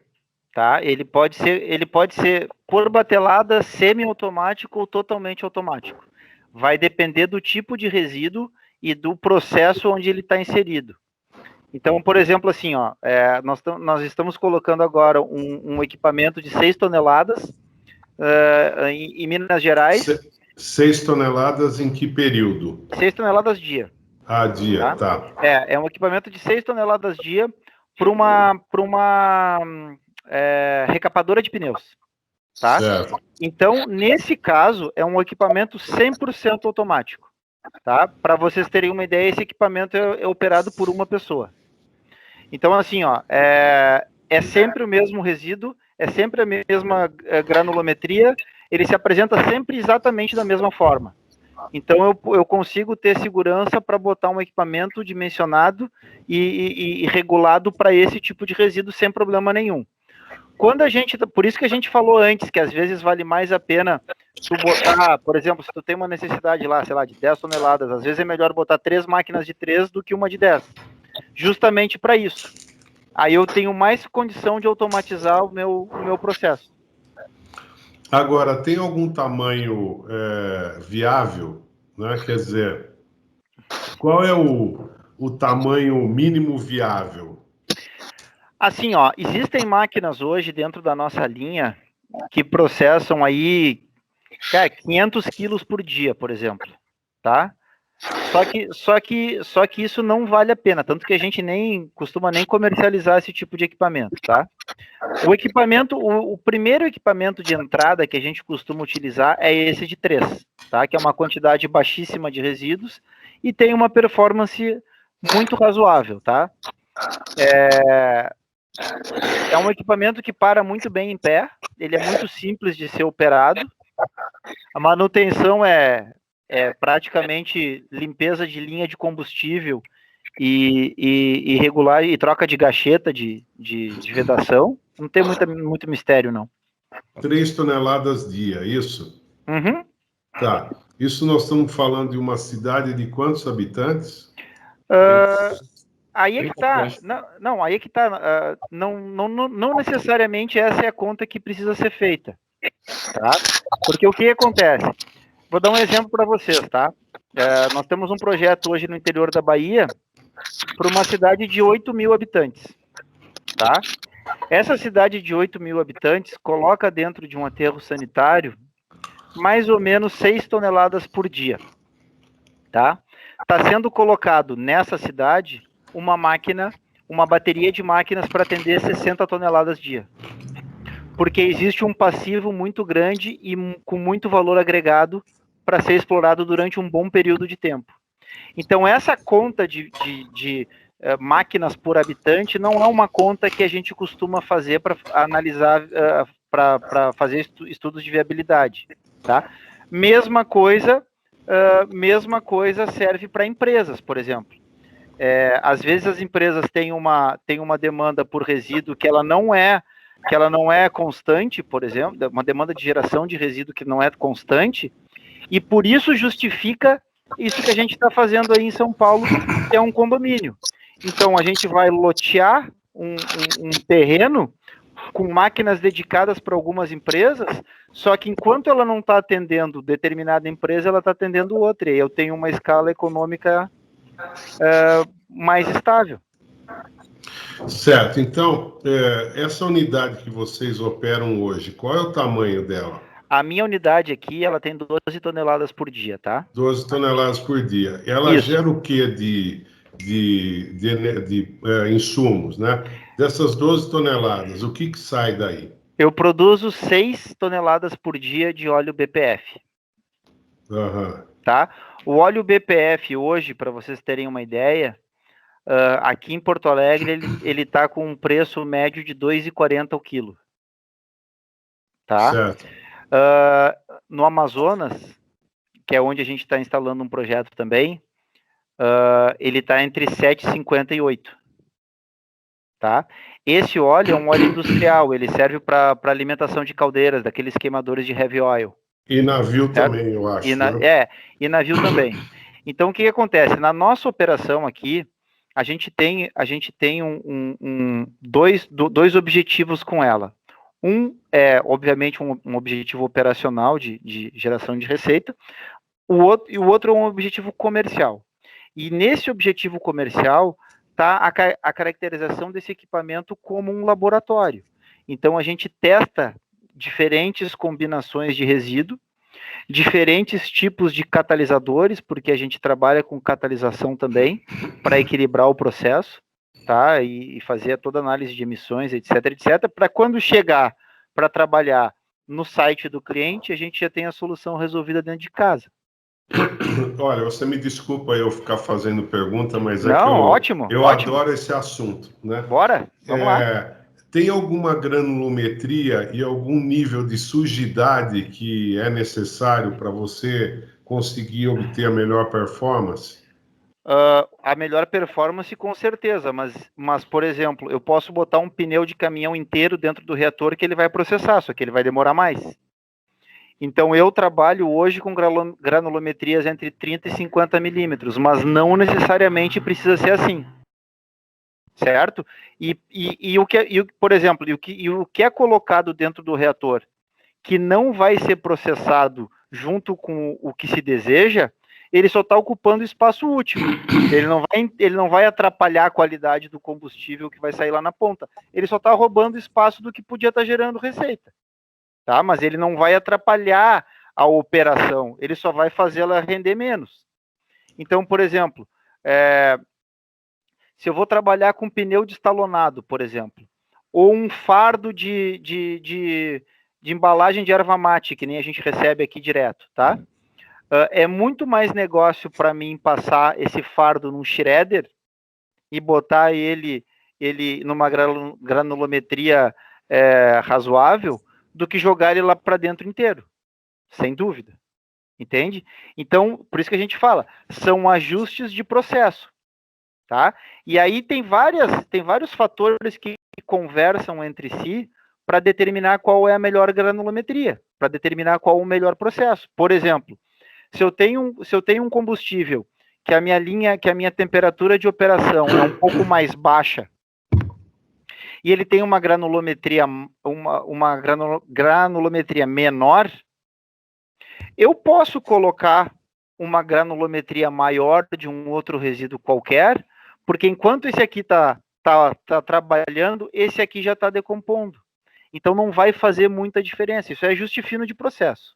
tá? Ele pode ser por batelada, semi-automático ou totalmente automático. Vai depender do tipo de resíduo e do processo onde ele está inserido. Então, por exemplo, assim, ó, nós estamos colocando agora um equipamento de 6 toneladas em Minas Gerais. 6 toneladas em que período? 6 toneladas dia. Dia, tá. É um equipamento de 6 toneladas dia para uma recapadora de pneus, tá? Certo. Então, nesse caso, é um equipamento 100% automático, tá? Para vocês terem uma ideia, esse equipamento é operado por uma pessoa. Então, assim, ó, é sempre o mesmo resíduo, é sempre a mesma granulometria, ele se apresenta sempre exatamente da mesma forma. Então, eu consigo ter segurança para botar um equipamento dimensionado e regulado para esse tipo de resíduo sem problema nenhum. Por isso que a gente falou antes, que às vezes vale mais a pena tu botar, por exemplo, se tu tem uma necessidade lá, sei lá, de 10 toneladas, às vezes é melhor botar 3 máquinas de 3 do que uma de 10. Justamente para isso. Aí eu tenho mais condição de automatizar o meu processo. Agora, tem algum tamanho viável, né? Quer dizer, qual é o tamanho mínimo viável? Assim, ó, existem máquinas hoje dentro da nossa linha que processam aí 500 quilos por dia, por exemplo, tá? Só que isso não vale a pena, tanto que a gente costuma nem comercializar esse tipo de equipamento, tá? O primeiro equipamento de entrada que a gente costuma utilizar é esse de 3, tá? Que é uma quantidade baixíssima de resíduos e tem uma performance muito razoável, tá? É um equipamento que para muito bem em pé, ele é muito simples de ser operado, a manutenção é praticamente limpeza de linha de combustível e regular e troca de gacheta de vedação. Não tem muito mistério, não. 3 toneladas dia, isso? Uhum. Tá. Isso nós estamos falando de uma cidade de quantos habitantes? Aí é que tá. Não, aí é que tá. Não necessariamente essa é a conta que precisa ser feita, tá? Porque o que acontece? Vou dar um exemplo para vocês, tá? Nós temos um projeto hoje no interior da Bahia para uma cidade de 8 mil habitantes, tá? Essa cidade de 8 mil habitantes coloca dentro de um aterro sanitário mais ou menos 6 toneladas por dia, tá? Está sendo colocado nessa cidade uma bateria de máquinas para atender 60 toneladas dia. Porque existe um passivo muito grande e com muito valor agregado para ser explorado durante um bom período de tempo. Então, essa conta de máquinas por habitante não é uma conta que a gente costuma fazer para analisar, para fazer estudos de viabilidade, tá? Mesma coisa mesma coisa serve para empresas, por exemplo. Às vezes as empresas têm uma demanda por resíduo que ela não é constante, por exemplo, uma demanda de geração de resíduo que não é constante, e por isso justifica isso que a gente está fazendo aí em São Paulo, que é um condomínio. Então a gente vai lotear um terreno com máquinas dedicadas para algumas empresas, só que enquanto ela não está atendendo determinada empresa, ela está atendendo outra, e eu tenho uma escala econômica mais estável. Certo. Então, essa unidade que vocês operam hoje, qual é o tamanho dela? A minha unidade aqui, ela tem 12 toneladas por dia, tá? 12 toneladas por dia. Ela Isso. gera o quê de insumos, né? Dessas 12 toneladas, o que sai daí? Eu produzo 6 toneladas por dia de óleo BPF. Aham. Tá? O óleo BPF hoje, para vocês terem uma ideia, aqui em Porto Alegre ele está com um preço médio de R$ 2,40 o quilo. Tá? Certo. No Amazonas, que é onde a gente está instalando um projeto também, ele está entre 7,50 e 8. Tá? Esse óleo é um óleo industrial, ele serve para alimentação de caldeiras, daqueles queimadores de heavy oil. E navio certo? também, eu acho. Né? E navio também. Então, o que acontece? Na nossa operação aqui, a gente tem dois objetivos com ela. Um é, obviamente, um objetivo operacional de geração de receita, o outro é um objetivo comercial. E nesse objetivo comercial está a caracterização desse equipamento como um laboratório. Então, a gente testa diferentes combinações de resíduo, diferentes tipos de catalisadores, porque a gente trabalha com catalisação também, para equilibrar o processo, tá? E fazer toda a análise de emissões, etc, para quando chegar para trabalhar no site do cliente, a gente já tem a solução resolvida dentro de casa. Olha, você me desculpa eu ficar fazendo pergunta, mas ótimo, eu ótimo. adoro esse assunto, né? Bora, vamos lá. Tem alguma granulometria e algum nível de sujidade que é necessário para você conseguir obter a melhor performance? A melhor performance, com certeza, mas, por exemplo, eu posso botar um pneu de caminhão inteiro dentro do reator que ele vai processar, só que ele vai demorar mais. Então, eu trabalho hoje com granulometrias entre 30 e 50 milímetros, mas não necessariamente precisa ser assim. Certo? Por exemplo, o que é colocado dentro do reator que não vai ser processado junto com o que se deseja, ele só está ocupando espaço útil. Ele não vai atrapalhar a qualidade do combustível que vai sair lá na ponta. Ele só está roubando espaço do que podia estar gerando receita. Tá? Mas ele não vai atrapalhar a operação, ele só vai fazê-la render menos. Então, por exemplo, se eu vou trabalhar com pneu destalonado, por exemplo, ou um fardo de embalagem de erva mate, que nem a gente recebe aqui direto, tá? É muito mais negócio para mim passar esse fardo num shredder e botar ele numa granulometria razoável, do que jogar ele lá para dentro inteiro, sem dúvida, entende? Então, por isso que a gente fala, são ajustes de processo, tá? E aí tem vários fatores que conversam entre si para determinar qual é a melhor granulometria, para determinar qual é o melhor processo. Por exemplo, se eu tenho um combustível que a minha temperatura de operação é um pouco mais baixa, e ele tem uma granulometria menor, eu posso colocar uma granulometria maior de um outro resíduo qualquer, porque enquanto esse aqui está trabalhando, esse aqui já está decompondo. Então não vai fazer muita diferença. Isso é ajuste fino de processo.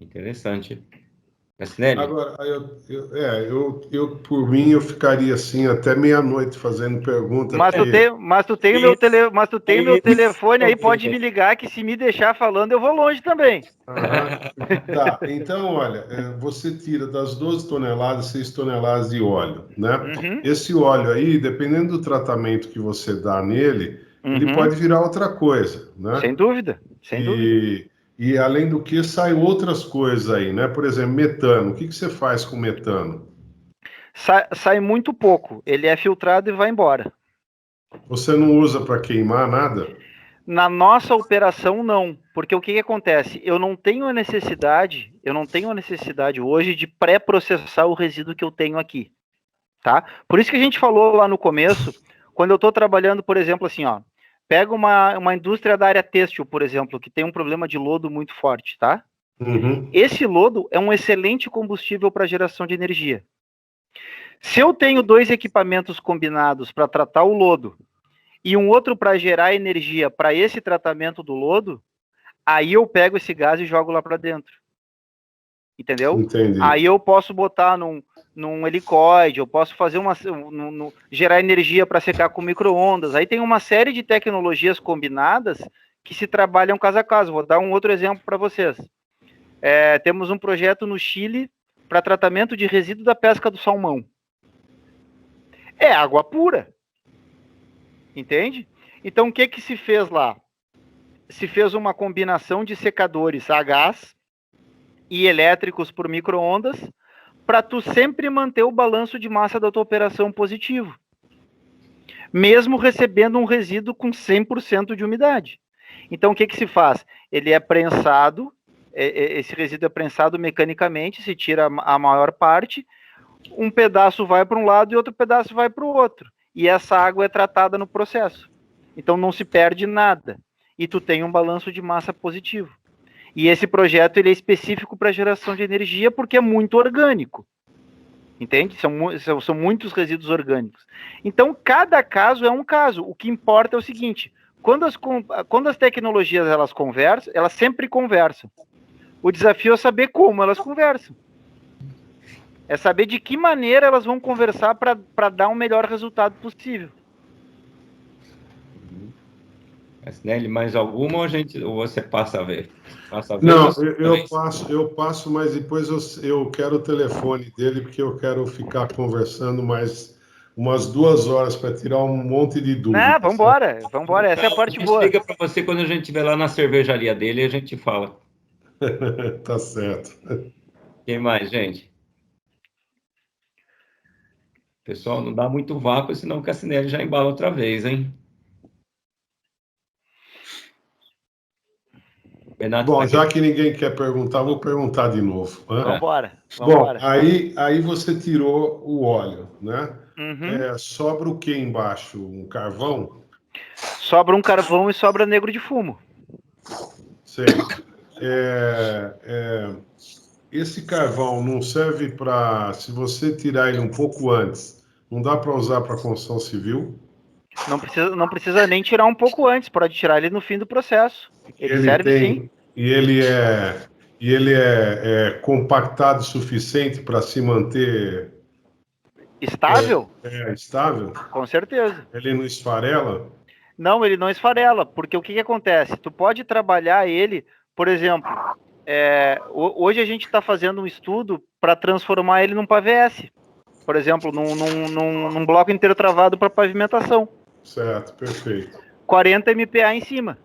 Interessante. Marcinelli? Agora, eu por mim, eu ficaria assim até meia-noite fazendo pergunta. Mas tu tem o meu telefone aí, pode me ligar, que se me deixar falando, eu vou longe também. Tá, então, olha, você tira das 12 toneladas, 6 toneladas de óleo, né? Uhum. Esse óleo aí, dependendo do tratamento que você dá nele, ele pode virar outra coisa, né? Sem dúvida, sem dúvida. E, além do que, saem outras coisas aí, né? Por exemplo, metano. O que você faz com metano? Sai muito pouco. Ele é filtrado e vai embora. Você não usa para queimar nada? Na nossa operação, não. Porque o que acontece? Eu não tenho a necessidade hoje de pré-processar o resíduo que eu tenho aqui. Tá? Por isso que a gente falou lá no começo, quando eu estou trabalhando, por exemplo, assim, ó, pega uma indústria da área têxtil, por exemplo, que tem um problema de lodo muito forte, tá? Uhum. Esse lodo é um excelente combustível para geração de energia. Se eu tenho 2 equipamentos combinados para tratar o lodo e um outro para gerar energia para esse tratamento do lodo, aí eu pego esse gás e jogo lá para dentro. Entendeu? Entendi. Aí eu posso botar num helicoide, eu posso fazer gerar energia para secar com micro-ondas. Aí tem uma série de tecnologias combinadas que se trabalham caso a caso. Vou dar um outro exemplo para vocês. Temos um projeto no Chile para tratamento de resíduo da pesca do salmão. É água pura. Entende? Então, o que se fez lá? Se fez uma combinação de secadores a gás e elétricos por micro-ondas para tu sempre manter o balanço de massa da tua operação positivo. Mesmo recebendo um resíduo com 100% de umidade. Então, o que se faz? Ele é prensado, esse resíduo é prensado mecanicamente, se tira a maior parte, um pedaço vai para um lado e outro pedaço vai para o outro. E essa água é tratada no processo. Então, não se perde nada. E tu tem um balanço de massa positivo. E esse projeto ele é específico para geração de energia porque é muito orgânico. Entende? São muitos resíduos orgânicos. Então, cada caso é um caso. O que importa é o seguinte, quando as tecnologias elas conversam, elas sempre conversam. O desafio é saber como elas conversam. É saber de que maneira elas vão conversar para dar um melhor resultado possível. Nele, mais alguma ou você passa a ver? Não, eu passo, mas depois eu quero o telefone dele, porque eu quero ficar conversando mais umas 2 horas para tirar um monte de dúvidas. Vamos embora, essa é a parte boa. Liga para você quando a gente estiver lá na cervejaria dele e a gente fala. Tá certo. Quem mais, gente? Pessoal, não dá muito vácuo, senão o Cassinelli já embala outra vez, hein? Renato, bom, já que ninguém quer perguntar, vou perguntar de novo. Vamos embora. Bom, aí você tirou o óleo, né? Uhum. Sobra o que embaixo? Um carvão? Sobra um carvão e sobra negro de fumo. Sei. Esse carvão não serve para... Se você tirar ele um pouco antes, não dá para usar para construção civil? Não precisa nem tirar um pouco antes, pode tirar ele no fim do processo. Ele serve sim. E ele é compactado o suficiente para se manter... Estável? Estável? Com certeza. Ele não esfarela? Não, ele não esfarela, porque o que acontece? Tu pode trabalhar ele, por exemplo, hoje a gente está fazendo um estudo para transformar ele num PVS, por exemplo, num bloco inteiro travado para pavimentação. Certo, perfeito. 40 MPa em cima.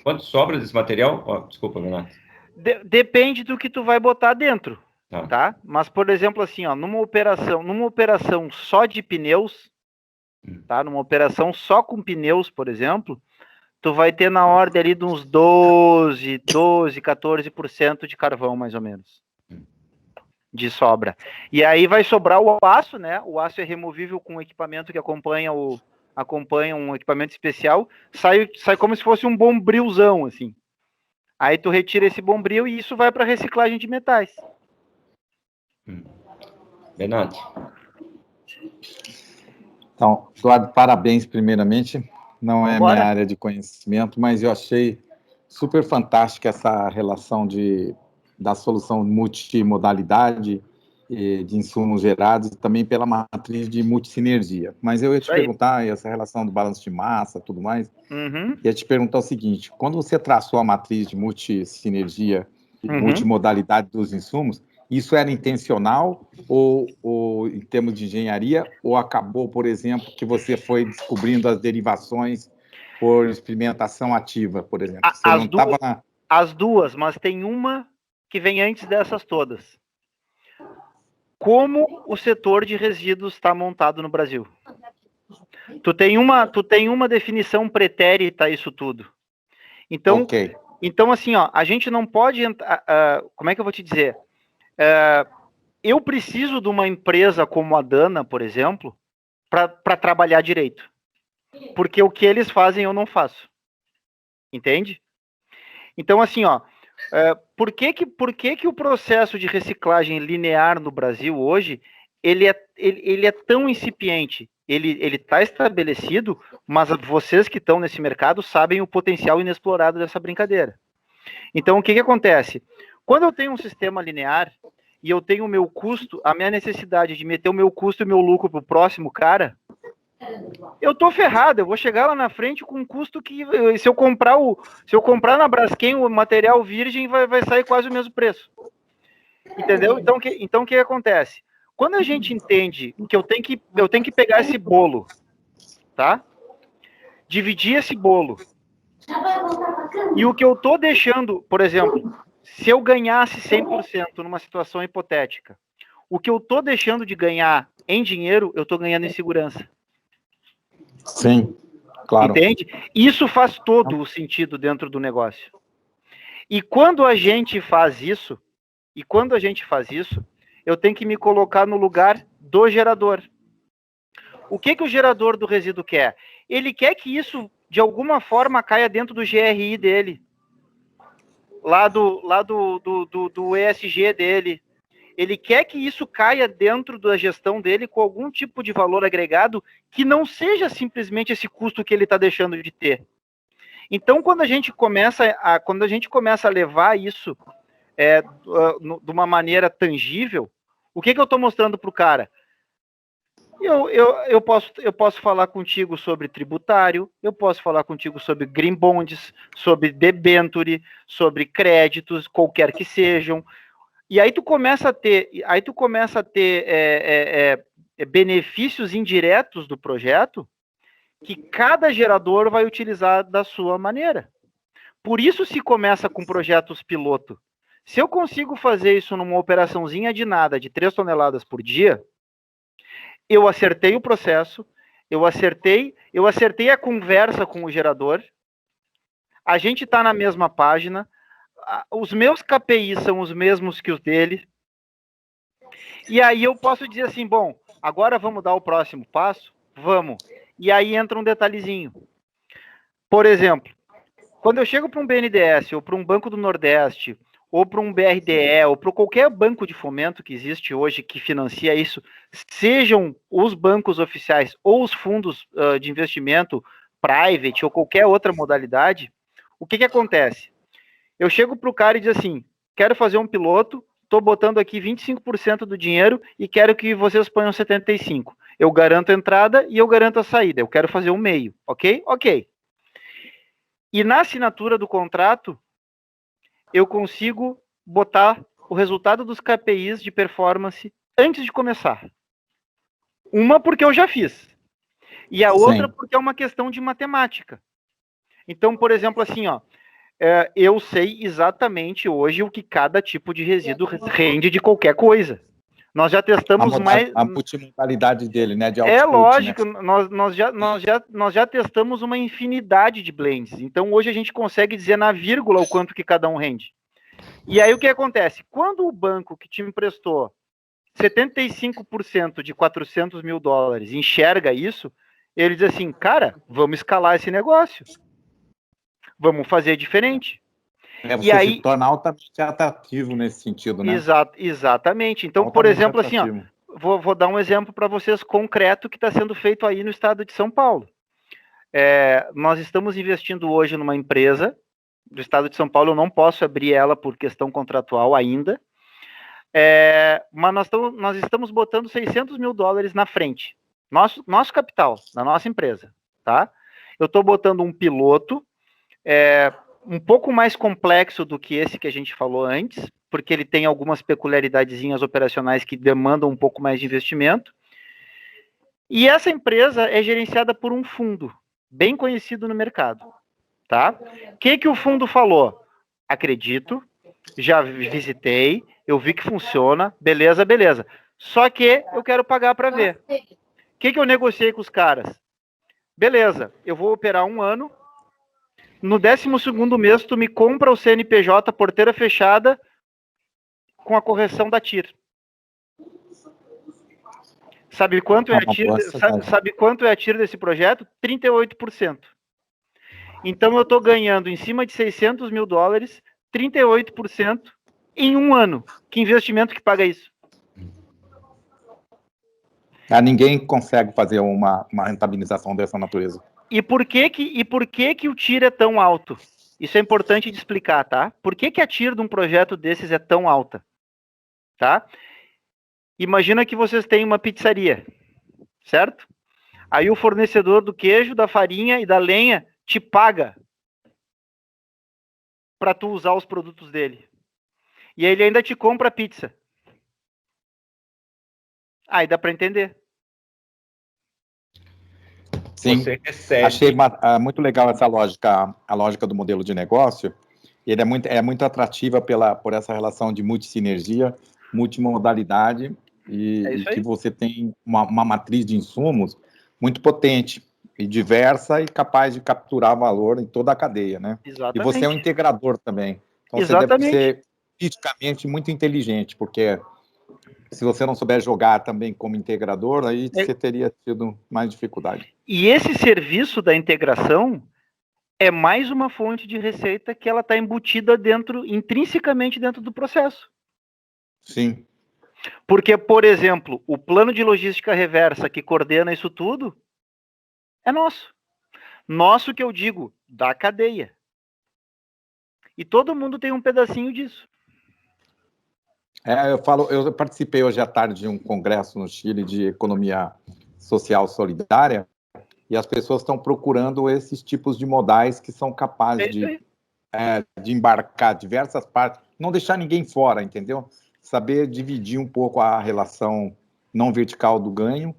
Quanto sobra desse material? Desculpa, Renato. Depende do que tu vai botar dentro. Tá? Mas, por exemplo, assim, ó, numa operação só de pneus, tá? Numa operação só com pneus, por exemplo, tu vai ter na ordem ali de uns 14% de carvão, mais ou menos, de sobra. E aí vai sobrar o aço, né? O aço é removível com um equipamento que acompanha um equipamento especial, sai como se fosse um bombrilzão, assim. Aí tu retira esse bombril e isso vai para reciclagem de metais. Renato. Então, Eduardo, parabéns primeiramente. Não é minha área de conhecimento, mas eu achei super fantástica essa relação da solução multimodalidade de insumos gerados, também pela matriz de multissinergia. Mas eu ia te perguntar, essa relação do balanço de massa, tudo mais, ia te perguntar o seguinte, quando você traçou a matriz de multissinergia e multimodalidade dos insumos, isso era intencional ou em termos de engenharia, ou acabou, por exemplo, que você foi descobrindo as derivações por experimentação ativa, por exemplo? As duas, mas tem uma que vem antes dessas todas. Como o setor de resíduos está montado no Brasil? Tu tem uma definição pretérita a isso tudo. Então, então assim, ó, a gente não pode como é que eu vou te dizer? Eu preciso de uma empresa como a Dana, por exemplo, para trabalhar direito. Porque o que eles fazem eu não faço. Entende? Então, assim, ó, por que o processo de reciclagem linear no Brasil hoje ele é tão incipiente? Ele está estabelecido, mas vocês que estão nesse mercado sabem o potencial inexplorado dessa brincadeira. Então, o que acontece? Quando eu tenho um sistema linear e eu tenho o meu custo, a minha necessidade de meter o meu custo e o meu lucro para o próximo cara, eu tô ferrado, eu vou chegar lá na frente com um custo que, se eu comprar na Braskem o material virgem, vai sair quase o mesmo preço. Entendeu? Então o que acontece? Quando a gente entende que eu tenho que pegar esse bolo, tá? Dividir esse bolo. E o que eu tô deixando, por exemplo, se eu ganhasse 100% numa situação hipotética, o que eu tô deixando de ganhar em dinheiro, eu tô ganhando em segurança. Sim, claro. Entende? Isso faz todo o sentido dentro do negócio. E quando a gente faz isso, eu tenho que me colocar no lugar do gerador. O que o gerador do resíduo quer? Ele quer que isso, de alguma forma, caia dentro do GRI dele. Lá do ESG dele. Ele quer que isso caia dentro da gestão dele com algum tipo de valor agregado que não seja simplesmente esse custo que ele está deixando de ter. Então, quando a gente começa a levar isso de uma maneira tangível, o que eu estou mostrando para o cara? Eu posso falar contigo sobre tributário, eu posso falar contigo sobre green bonds, sobre debenture, sobre créditos, qualquer que sejam. E aí tu começa a ter, benefícios indiretos do projeto que cada gerador vai utilizar da sua maneira. Por isso se começa com projetos piloto. Se eu consigo fazer isso numa operaçãozinha de nada, de 3 toneladas por dia, eu acertei o processo, eu acertei a conversa com o gerador, a gente está na mesma página, os meus KPIs são os mesmos que os dele, e aí eu posso dizer assim, bom, agora vamos dar o próximo passo? Vamos. E aí entra um detalhezinho. Por exemplo, quando eu chego para um BNDES, ou para um Banco do Nordeste, ou para um BRDE, ou para qualquer banco de fomento que existe hoje que financia isso, sejam os bancos oficiais ou os fundos de investimento private ou qualquer outra modalidade, o que acontece? Eu chego para o cara e diz assim, quero fazer um piloto, estou botando aqui 25% do dinheiro e quero que vocês ponham 75%. Eu garanto a entrada e eu garanto a saída. Eu quero fazer um meio, ok? Ok. E na assinatura do contrato, eu consigo botar o resultado dos KPIs de performance antes de começar. Uma porque eu já fiz. E a outra porque é uma questão de matemática. Então, por exemplo, assim, ó, eu sei exatamente hoje o que cada tipo de resíduo rende de qualquer coisa. Nós já testamos a multimodalidade dele, né? De output, lógico, né? nós já testamos uma infinidade de blends. Então, hoje a gente consegue dizer na vírgula o quanto que cada um rende. E aí, o que acontece? Quando o banco que te emprestou 75% de 400 mil dólares enxerga isso, ele diz assim, cara, vamos escalar esse negócio. Vamos fazer diferente. Você aí, se torna altamente atrativo nesse sentido, né? Exatamente. Então, altamente por exemplo, atrativo. Assim, ó, vou dar um exemplo para vocês concreto que está sendo feito aí no estado de São Paulo. Nós estamos investindo hoje numa empresa do estado de São Paulo, eu não posso abrir ela por questão contratual ainda, mas nós estamos botando 600 mil dólares na frente. Nosso capital, da nossa empresa, tá? Eu estou botando um piloto, um pouco mais complexo do que esse que a gente falou antes, porque ele tem algumas peculiaridadezinhas operacionais que demandam um pouco mais de investimento. E essa empresa é gerenciada por um fundo. bem conhecido no mercado, tá? O que o fundo falou? Acredito, já visitei, eu vi que funciona, beleza, beleza. Só que eu quero pagar para ver. O que eu negociei com os caras? Beleza, eu vou operar 1 ano, no 12º mês tu me compra o CNPJ porteira fechada com a correção da TIR. Sabe quanto é a TIR? Sabe quanto é a TIR desse projeto? 38%. Então eu estou ganhando em cima de $600 mil, 38% em 1 ano. Que investimento que paga isso? Ninguém consegue fazer uma rentabilização dessa natureza. E por que o TIR é tão alto? Isso é importante de explicar, tá? Por que a TIR de um projeto desses é tão alta? Tá? Imagina que vocês têm uma pizzaria, certo? Aí o fornecedor do queijo, da farinha e da lenha te paga para tu usar os produtos dele. E ele ainda te compra a pizza. Aí dá para entender. Sim, achei muito legal essa lógica, a lógica do modelo de negócio. Ele é muito atrativa por essa relação de multissinergia, multimodalidade e que você tem uma matriz de insumos muito potente e diversa e capaz de capturar valor em toda a cadeia, né? Exatamente. E você é um integrador também. Então Exatamente. Você deve ser fisicamente muito inteligente, porque se você não souber jogar também como integrador, aí você teria tido mais dificuldade. E esse serviço da integração é mais uma fonte de receita que ela está embutida intrinsecamente dentro do processo. Sim. Porque, por exemplo, o plano de logística reversa que coordena isso tudo é nosso. Nosso, que eu digo, da cadeia. E todo mundo tem um pedacinho disso. Eu participei hoje à tarde de um congresso no Chile de economia social solidária e as pessoas estão procurando esses tipos de modais que são capazes de embarcar diversas partes, não deixar ninguém fora, entendeu? Saber dividir um pouco a relação não vertical do ganho,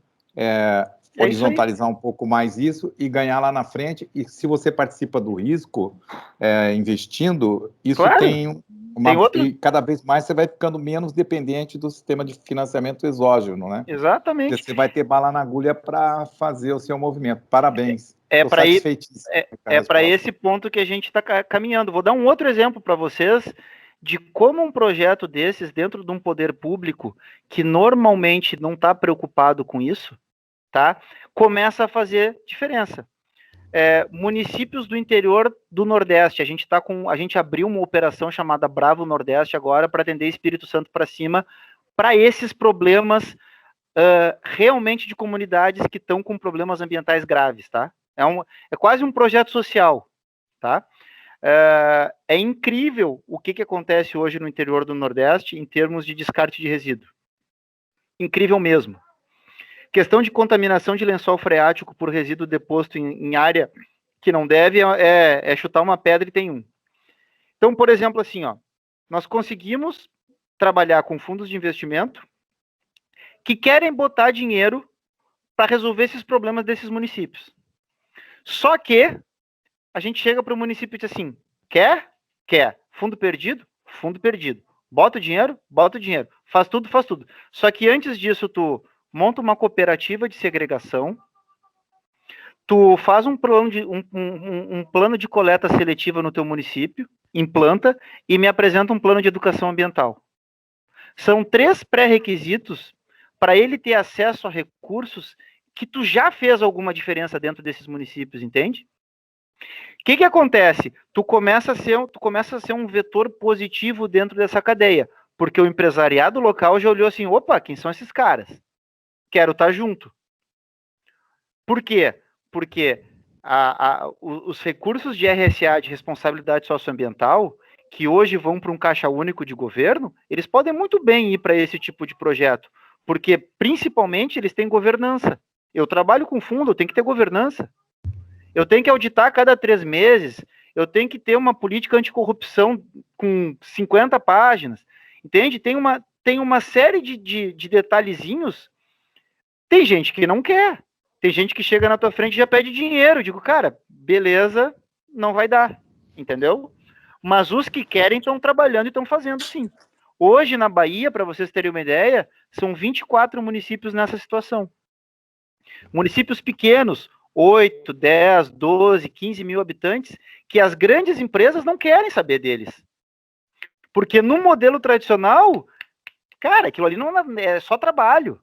horizontalizar um pouco mais isso e ganhar lá na frente. E se você participa do risco, investindo, isso tem e cada vez mais você vai ficando menos dependente do sistema de financiamento exógeno, né? Exatamente. Porque você vai ter bala na agulha para fazer o seu movimento. Parabéns. É para esse ponto que a gente está caminhando. Vou dar um outro exemplo para vocês de como um projeto desses, dentro de um poder público, que normalmente não está preocupado com isso, tá? Começa a fazer diferença. Municípios do interior do Nordeste, a gente abriu uma operação chamada Bravo Nordeste agora para atender Espírito Santo para cima, para esses problemas realmente de comunidades que estão com problemas ambientais graves, tá? É quase um projeto social, tá? É incrível o que acontece hoje no interior do Nordeste em termos de descarte de resíduo. Incrível mesmo. Questão de contaminação de lençol freático por resíduo deposto em área que não deve é chutar uma pedra e tem um. Então, por exemplo, assim, nós conseguimos trabalhar com fundos de investimento que querem botar dinheiro para resolver esses problemas desses municípios. Só que a gente chega para o município e diz assim, quer? Fundo perdido? Fundo perdido. Bota o dinheiro? Bota o dinheiro. Faz tudo, faz tudo. Só que antes disso, tu monta uma cooperativa de segregação, tu faz um plano de coleta seletiva no teu município, implanta e me apresenta um plano de educação ambiental. São 3 pré-requisitos para ele ter acesso a recursos que tu já fez alguma diferença dentro desses municípios, entende? O que acontece? Tu começa a ser um vetor positivo dentro dessa cadeia, porque o empresariado local já olhou assim, opa, quem são esses caras? Quero estar junto. Por quê? Porque os recursos de RSA, de responsabilidade socioambiental, que hoje vão para um caixa único de governo, eles podem muito bem ir para esse tipo de projeto, porque principalmente eles têm governança. Eu trabalho com fundo, eu tenho que ter governança. Eu tenho que auditar a cada 3 meses, eu tenho que ter uma política anticorrupção com 50 páginas, entende? Tem uma série de detalhezinhos. Tem gente que não quer. Tem gente que chega na tua frente e já pede dinheiro. Eu digo, cara, beleza, não vai dar, entendeu? Mas os que querem estão trabalhando e estão fazendo sim. Hoje, na Bahia, para vocês terem uma ideia, são 24 municípios nessa situação. Municípios pequenos, 8, 10, 12, 15 mil habitantes, que as grandes empresas não querem saber deles. Porque no modelo tradicional, cara, aquilo ali não é só trabalho.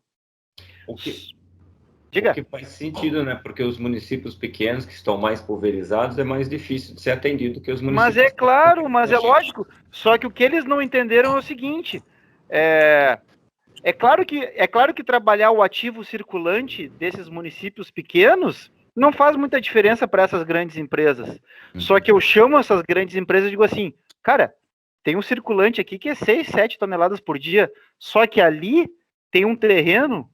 O que Diga. O que faz sentido, né? Porque os municípios pequenos, que estão mais pulverizados, é mais difícil de ser atendido que os municípios. Mas é claro, mas é lógico. Só que o que eles não entenderam é o seguinte: é claro que trabalhar o ativo circulante desses municípios pequenos não faz muita diferença para essas grandes empresas. Só que eu chamo essas grandes empresas e digo assim, cara, tem um circulante aqui que é 6, 7 toneladas por dia, só que ali tem um terreno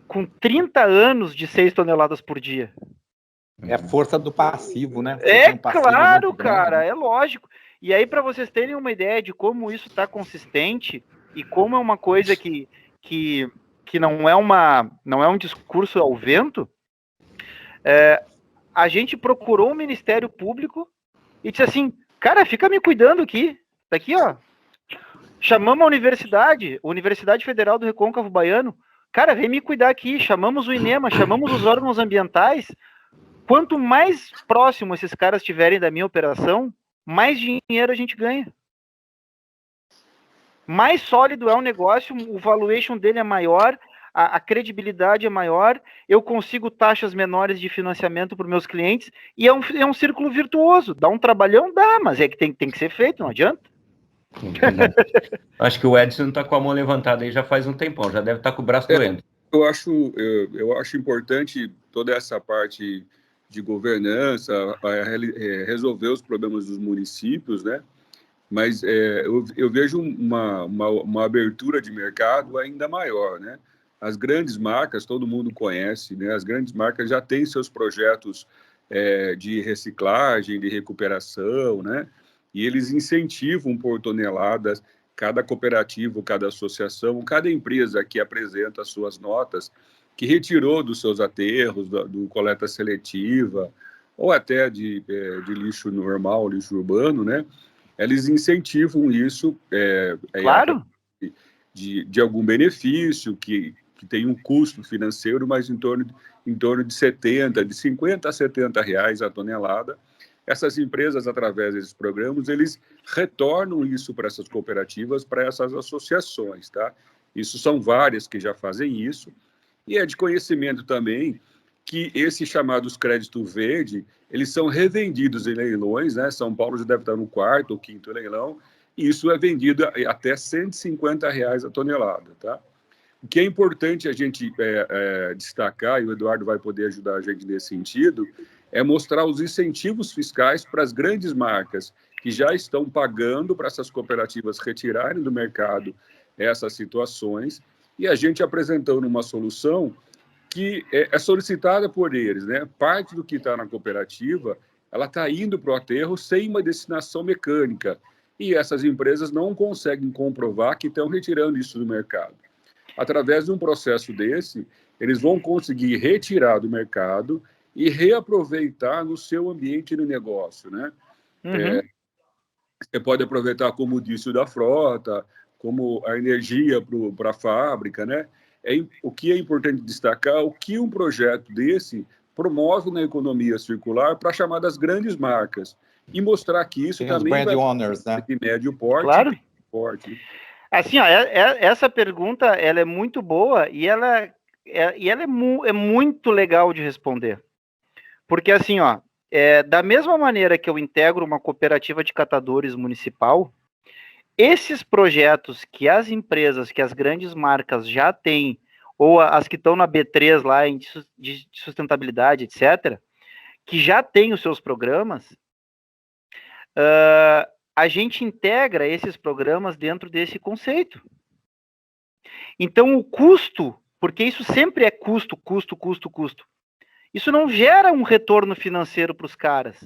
com 30 anos de 6 toneladas por dia. É a força do passivo, né? É claro, cara, é lógico. E aí, para vocês terem uma ideia de como isso está consistente e como é uma coisa que não é um discurso ao vento, a gente procurou o Ministério Público e disse assim, cara, fica me cuidando aqui. Tá aqui, ó. Chamamos a Universidade Federal do Recôncavo Baiano. Cara, vem me cuidar aqui. Chamamos o INEMA, chamamos os órgãos ambientais. Quanto mais próximo esses caras estiverem da minha operação, mais dinheiro a gente ganha. Mais sólido é o negócio, o valuation dele é maior, a credibilidade é maior, eu consigo taxas menores de financiamento para os meus clientes, e é um círculo virtuoso. Dá um trabalhão? Dá, mas é que tem que ser feito, não adianta. Acho que o Edson está com a mão levantada aí já faz um tempão, já deve estar com o braço doendo. Eu acho importante toda essa parte de governança, resolver os problemas dos municípios, né? Mas eu vejo uma abertura de mercado ainda maior, né? As grandes marcas, todo mundo conhece, né? As grandes marcas já têm seus projetos de reciclagem, de recuperação, né? E eles incentivam por toneladas, cada cooperativa, cada associação, cada empresa que apresenta suas notas, que retirou dos seus aterros, do coleta seletiva, ou até de lixo normal, lixo urbano, né? Eles incentivam isso, claro, de algum benefício, que tem um custo financeiro, mas em torno de 50 a 70 reais a tonelada. Essas empresas, através desses programas, eles retornam isso para essas cooperativas, para essas associações, tá? Isso são várias que já fazem isso, e é de conhecimento também que esses chamados créditos verde, eles são revendidos em leilões, né? São Paulo já deve estar no 4º ou 5º leilão, e isso é vendido até 150 reais a tonelada, tá? O que é importante a gente destacar, e o Eduardo vai poder ajudar a gente nesse sentido, é mostrar os incentivos fiscais para as grandes marcas que já estão pagando para essas cooperativas retirarem do mercado essas situações, e a gente apresentando uma solução que é solicitada por eles, né? Parte do que está na cooperativa, ela está indo para o aterro sem uma destinação mecânica, e essas empresas não conseguem comprovar que estão retirando isso do mercado. Através de um processo desse, eles vão conseguir retirar do mercado e reaproveitar no seu ambiente de negócio, né? Uhum. Você pode aproveitar como o diesel da frota, como a energia para a fábrica, né? O que é importante destacar, o que um projeto desse promove na economia circular para chamar das grandes marcas e mostrar que isso também vai owners, né? de médio porte. Claro. Porte. Assim, ó, essa pergunta ela é muito boa e ela é muito legal de responder. Porque assim, ó, da mesma maneira que eu integro uma cooperativa de catadores municipal, esses projetos que as empresas, que as grandes marcas já têm, ou as que estão na B3 lá de sustentabilidade, etc., que já têm os seus programas, a gente integra esses programas dentro desse conceito. Então, o custo, porque isso sempre é custo. Isso não gera um retorno financeiro para os caras.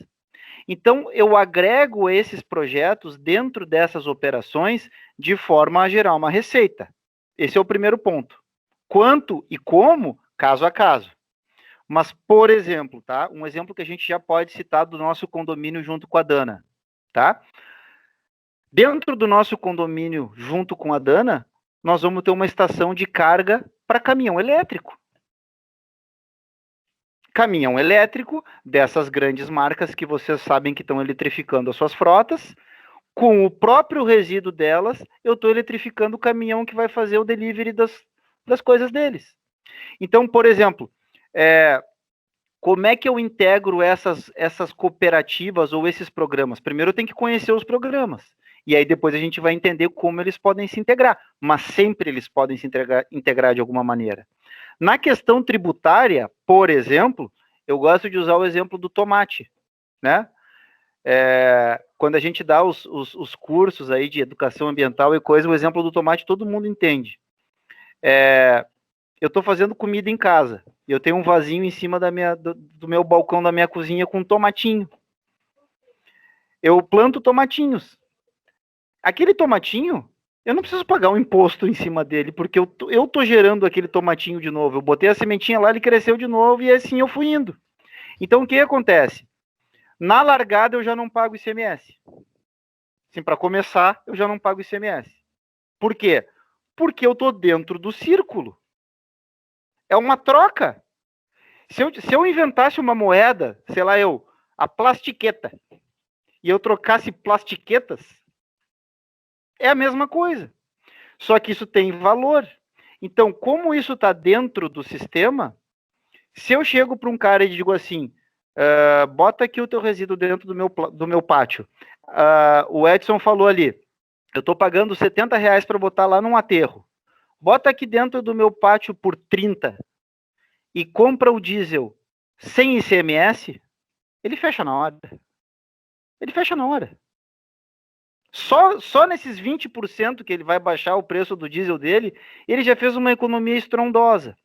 Então, eu agrego esses projetos dentro dessas operações de forma a gerar uma receita. Esse é o primeiro ponto. Quanto e como, caso a caso. Mas, por exemplo, tá? Um exemplo que a gente já pode citar do nosso condomínio junto com a Dana, tá? Dentro do nosso condomínio junto com a Dana, nós vamos ter uma estação de carga para caminhão elétrico. Caminhão elétrico dessas grandes marcas que vocês sabem que estão eletrificando as suas frotas, com o próprio resíduo delas, eu estou eletrificando o caminhão que vai fazer o delivery das coisas deles. Então, por exemplo, como é que eu integro essas cooperativas ou esses programas? Primeiro eu tenho que conhecer os programas, e aí depois a gente vai entender como eles podem se integrar, mas sempre eles podem se integrar de alguma maneira. Na questão tributária, por exemplo, eu gosto de usar o exemplo do tomate, né? Quando a gente dá os cursos aí de educação ambiental e coisa, o exemplo do tomate todo mundo entende. Eu estou fazendo comida em casa, eu tenho um vasinho em cima do meu balcão da minha cozinha com um tomatinho. Eu planto tomatinhos. Aquele tomatinho, eu não preciso pagar um imposto em cima dele, porque eu tô gerando aquele tomatinho de novo. Eu botei a sementinha lá, ele cresceu de novo e assim eu fui indo. Então, o que acontece? Na largada, eu já não pago ICMS. Assim, para começar, eu já não pago ICMS. Por quê? Porque eu tô dentro do círculo. É uma troca. Se eu inventasse uma moeda, sei lá, a plastiqueta, e eu trocasse plastiquetas, é a mesma coisa. Só que isso tem valor. Então, como isso está dentro do sistema, se eu chego para um cara e digo assim, bota aqui o teu resíduo dentro do meu pátio. O Edson falou ali, eu estou pagando R$70 para botar lá num aterro. Bota aqui dentro do meu pátio por 30 e compra o diesel sem ICMS, ele fecha na hora. Ele fecha na hora. Só nesses 20% que ele vai baixar o preço do diesel dele, ele já fez uma economia estrondosa.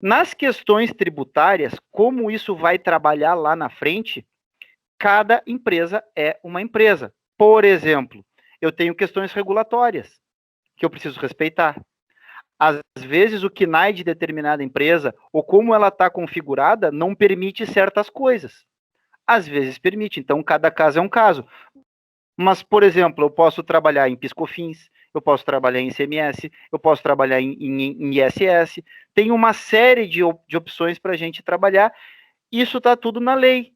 Nas questões tributárias, como isso vai trabalhar lá na frente, cada empresa é uma empresa. Por exemplo, eu tenho questões regulatórias que eu preciso respeitar. Às vezes, o KNAI de determinada empresa, ou como ela está configurada, não permite certas coisas. Às vezes permite, então cada caso é um caso. Mas, por exemplo, eu posso trabalhar em PiscoFins, eu posso trabalhar em ICMS, eu posso trabalhar em ISS, tem uma série de opções para a gente trabalhar. Isso está tudo na lei,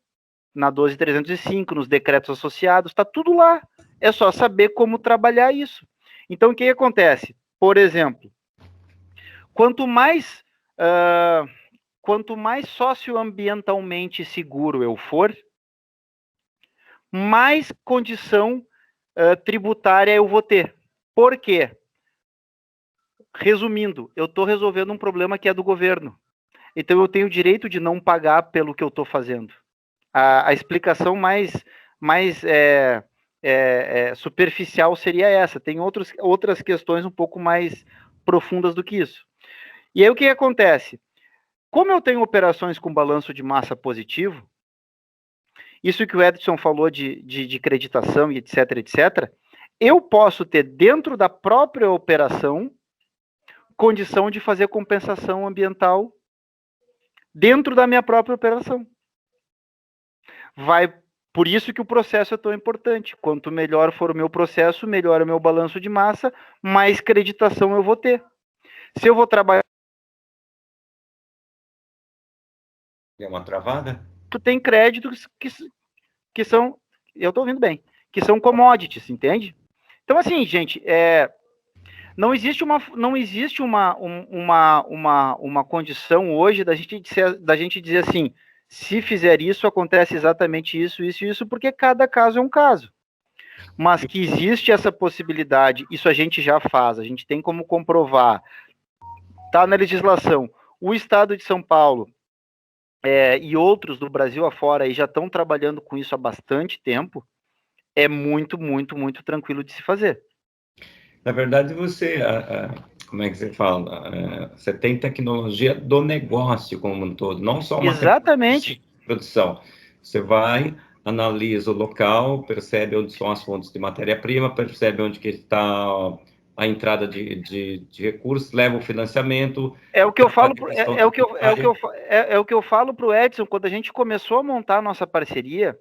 na 12.305, nos decretos associados, está tudo lá. É só saber como trabalhar isso. Então, o que acontece? Por exemplo, quanto mais socioambientalmente seguro eu for, mais condição tributária eu vou ter. Por quê? Resumindo, eu estou resolvendo um problema que é do governo. Então, eu tenho o direito de não pagar pelo que eu estou fazendo. A explicação mais superficial seria essa. Tem outras questões um pouco mais profundas do que isso. E aí, o que acontece? Como eu tenho operações com balanço de massa positivo, isso que o Edson falou de creditação e etc., eu posso ter dentro da própria operação condição de fazer compensação ambiental dentro da minha própria operação. Por isso que o processo é tão importante. Quanto melhor for o meu processo, melhor é o meu balanço de massa, mais creditação eu vou ter. Se eu vou trabalhar... É uma travada? Tu tem créditos que são... Eu estou ouvindo bem. Que são commodities, entende? Então, assim, gente, não existe uma condição hoje da gente dizer assim, se fizer isso, acontece exatamente isso, porque cada caso é um caso. Mas que existe essa possibilidade, isso a gente já faz, a gente tem como comprovar, está na legislação. O Estado de São Paulo e outros do Brasil afora aí já estão trabalhando com isso há bastante tempo, é muito, muito, muito tranquilo de se fazer. Na verdade, você, como é que você fala? Você tem tecnologia do negócio como um todo, não só uma Exatamente. produção. Você vai, analisa o local, percebe onde são as fontes de matéria-prima, percebe onde que está a entrada de recursos, leva o financiamento. É o que eu falo, é o que eu falo para o Edson. Quando a gente começou a montar a nossa parceria,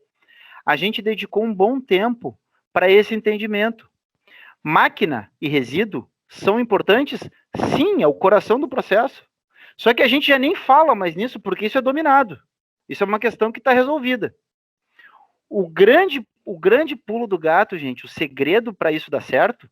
a gente dedicou um bom tempo para esse entendimento. Máquina e resíduo são importantes? Sim, é o coração do processo. Só que a gente já nem fala mais nisso, porque isso é dominado. Isso é uma questão que está resolvida. O grande pulo do gato, gente, o segredo para isso dar certo,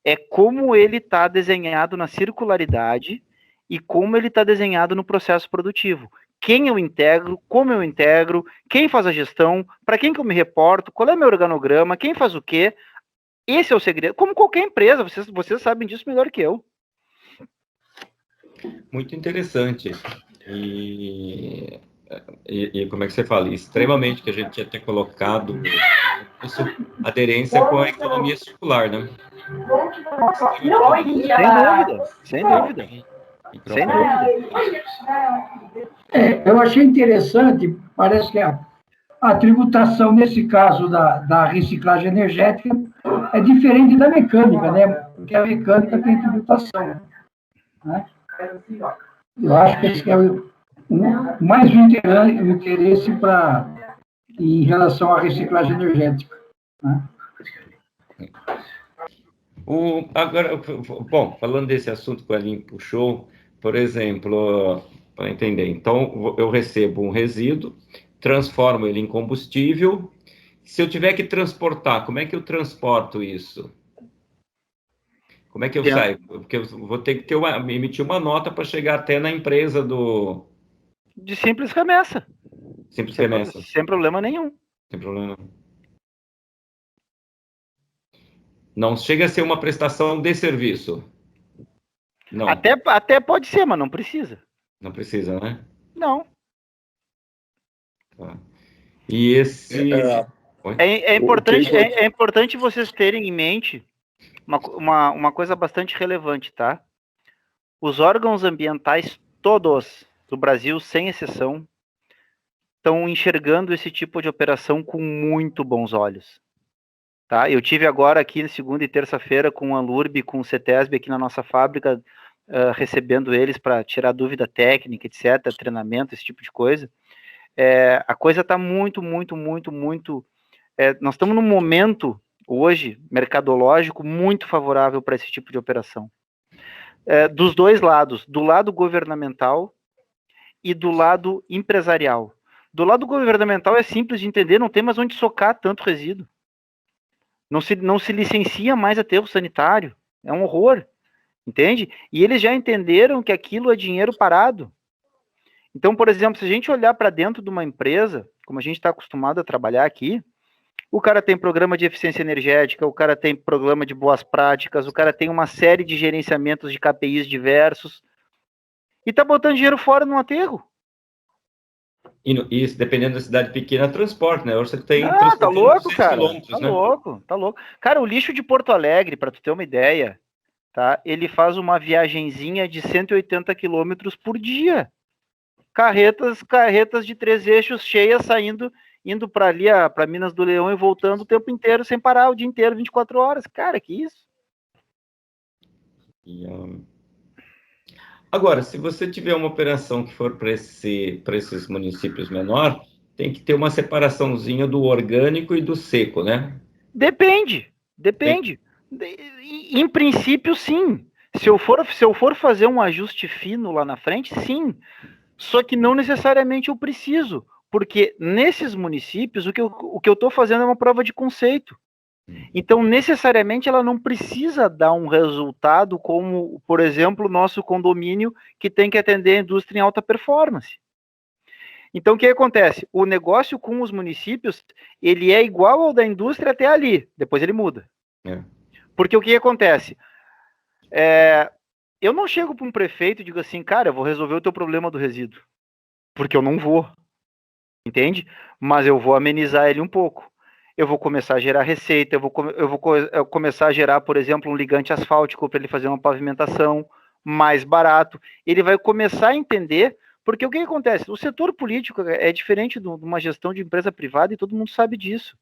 é como ele está desenhado na circularidade e como ele está desenhado no processo produtivo. Quem eu integro, como eu integro, quem faz a gestão, para quem que eu me reporto, qual é meu organograma, quem faz o quê. Esse é o segredo. Como qualquer empresa, vocês sabem disso melhor que eu. Muito interessante. E como é que você fala? Extremamente que a gente tinha ter colocado isso, aderência com a economia circular, né? Sem dúvida. Eu achei interessante, parece que a tributação, nesse caso da reciclagem energética, é diferente da mecânica, né? Porque a mecânica tem tributação, né? Eu acho que esse é mais o interesse em relação à reciclagem energética, né? Agora, bom, falando desse assunto que o Aline puxou, por exemplo, para entender, então eu recebo um resíduo, transformo ele em combustível. Se eu tiver que transportar, como é que eu transporto isso? Como é que eu saio? Porque eu vou ter que emitir uma nota para chegar até na empresa de simples remessa. Simples remessa. Sem problema nenhum. Sem problema. Não chega a ser uma prestação de serviço. Não. Até pode ser, mas não precisa. Não precisa, né? Não. Tá. E esse... É importante vocês terem em mente uma coisa bastante relevante, tá? Os órgãos ambientais todos do Brasil, sem exceção, estão enxergando esse tipo de operação com muito bons olhos. Tá? Eu tive agora aqui segunda e terça-feira com o Anlurb, com o CETESB aqui na nossa fábrica, recebendo eles para tirar dúvida técnica, etc., treinamento, esse tipo de coisa. A coisa está muito... nós estamos num momento, hoje, mercadológico, muito favorável para esse tipo de operação. Dos dois lados, do lado governamental e do lado empresarial. Do lado governamental é simples de entender, não tem mais onde socar tanto resíduo. Não se licencia mais aterro sanitário. É um horror, entende? E eles já entenderam que aquilo é dinheiro parado. Então, por exemplo, se a gente olhar para dentro de uma empresa, como a gente está acostumado a trabalhar aqui, o cara tem programa de eficiência energética, o cara tem programa de boas práticas, o cara tem uma série de gerenciamentos de KPIs diversos, e está botando dinheiro fora no aterro. E dependendo da cidade pequena, transporte, né? Você tem tá louco, cara. Tá né? louco. Cara, o lixo de Porto Alegre, para tu ter uma ideia, tá? Ele faz uma viagenzinha de 180 quilômetros por dia. Carretas de 3 eixos cheias indo para ali, para Minas do Leão e voltando o tempo inteiro, sem parar, o dia inteiro, 24 horas. Cara, que isso? Agora, se você tiver uma operação que for para esses municípios menores, tem que ter uma separaçãozinha do orgânico e do seco, né? Depende. Em princípio, sim. Se eu for fazer um ajuste fino lá na frente, sim. Só que não necessariamente eu preciso, porque nesses municípios o que eu estou fazendo é uma prova de conceito. Então, necessariamente, ela não precisa dar um resultado como, por exemplo, o nosso condomínio, que tem que atender a indústria em alta performance. Então, o que acontece? O negócio com os municípios, ele é igual ao da indústria até ali, depois ele muda. Porque o que acontece? Eu não chego para um prefeito e digo assim, cara, eu vou resolver o teu problema do resíduo. Porque eu não vou. Entende? Mas eu vou amenizar ele um pouco. Eu vou começar a gerar receita, eu vou começar a gerar, por exemplo, um ligante asfáltico para ele fazer uma pavimentação mais barato. Ele vai começar a entender, porque o que acontece? O setor político é diferente de uma gestão de empresa privada e todo mundo sabe disso.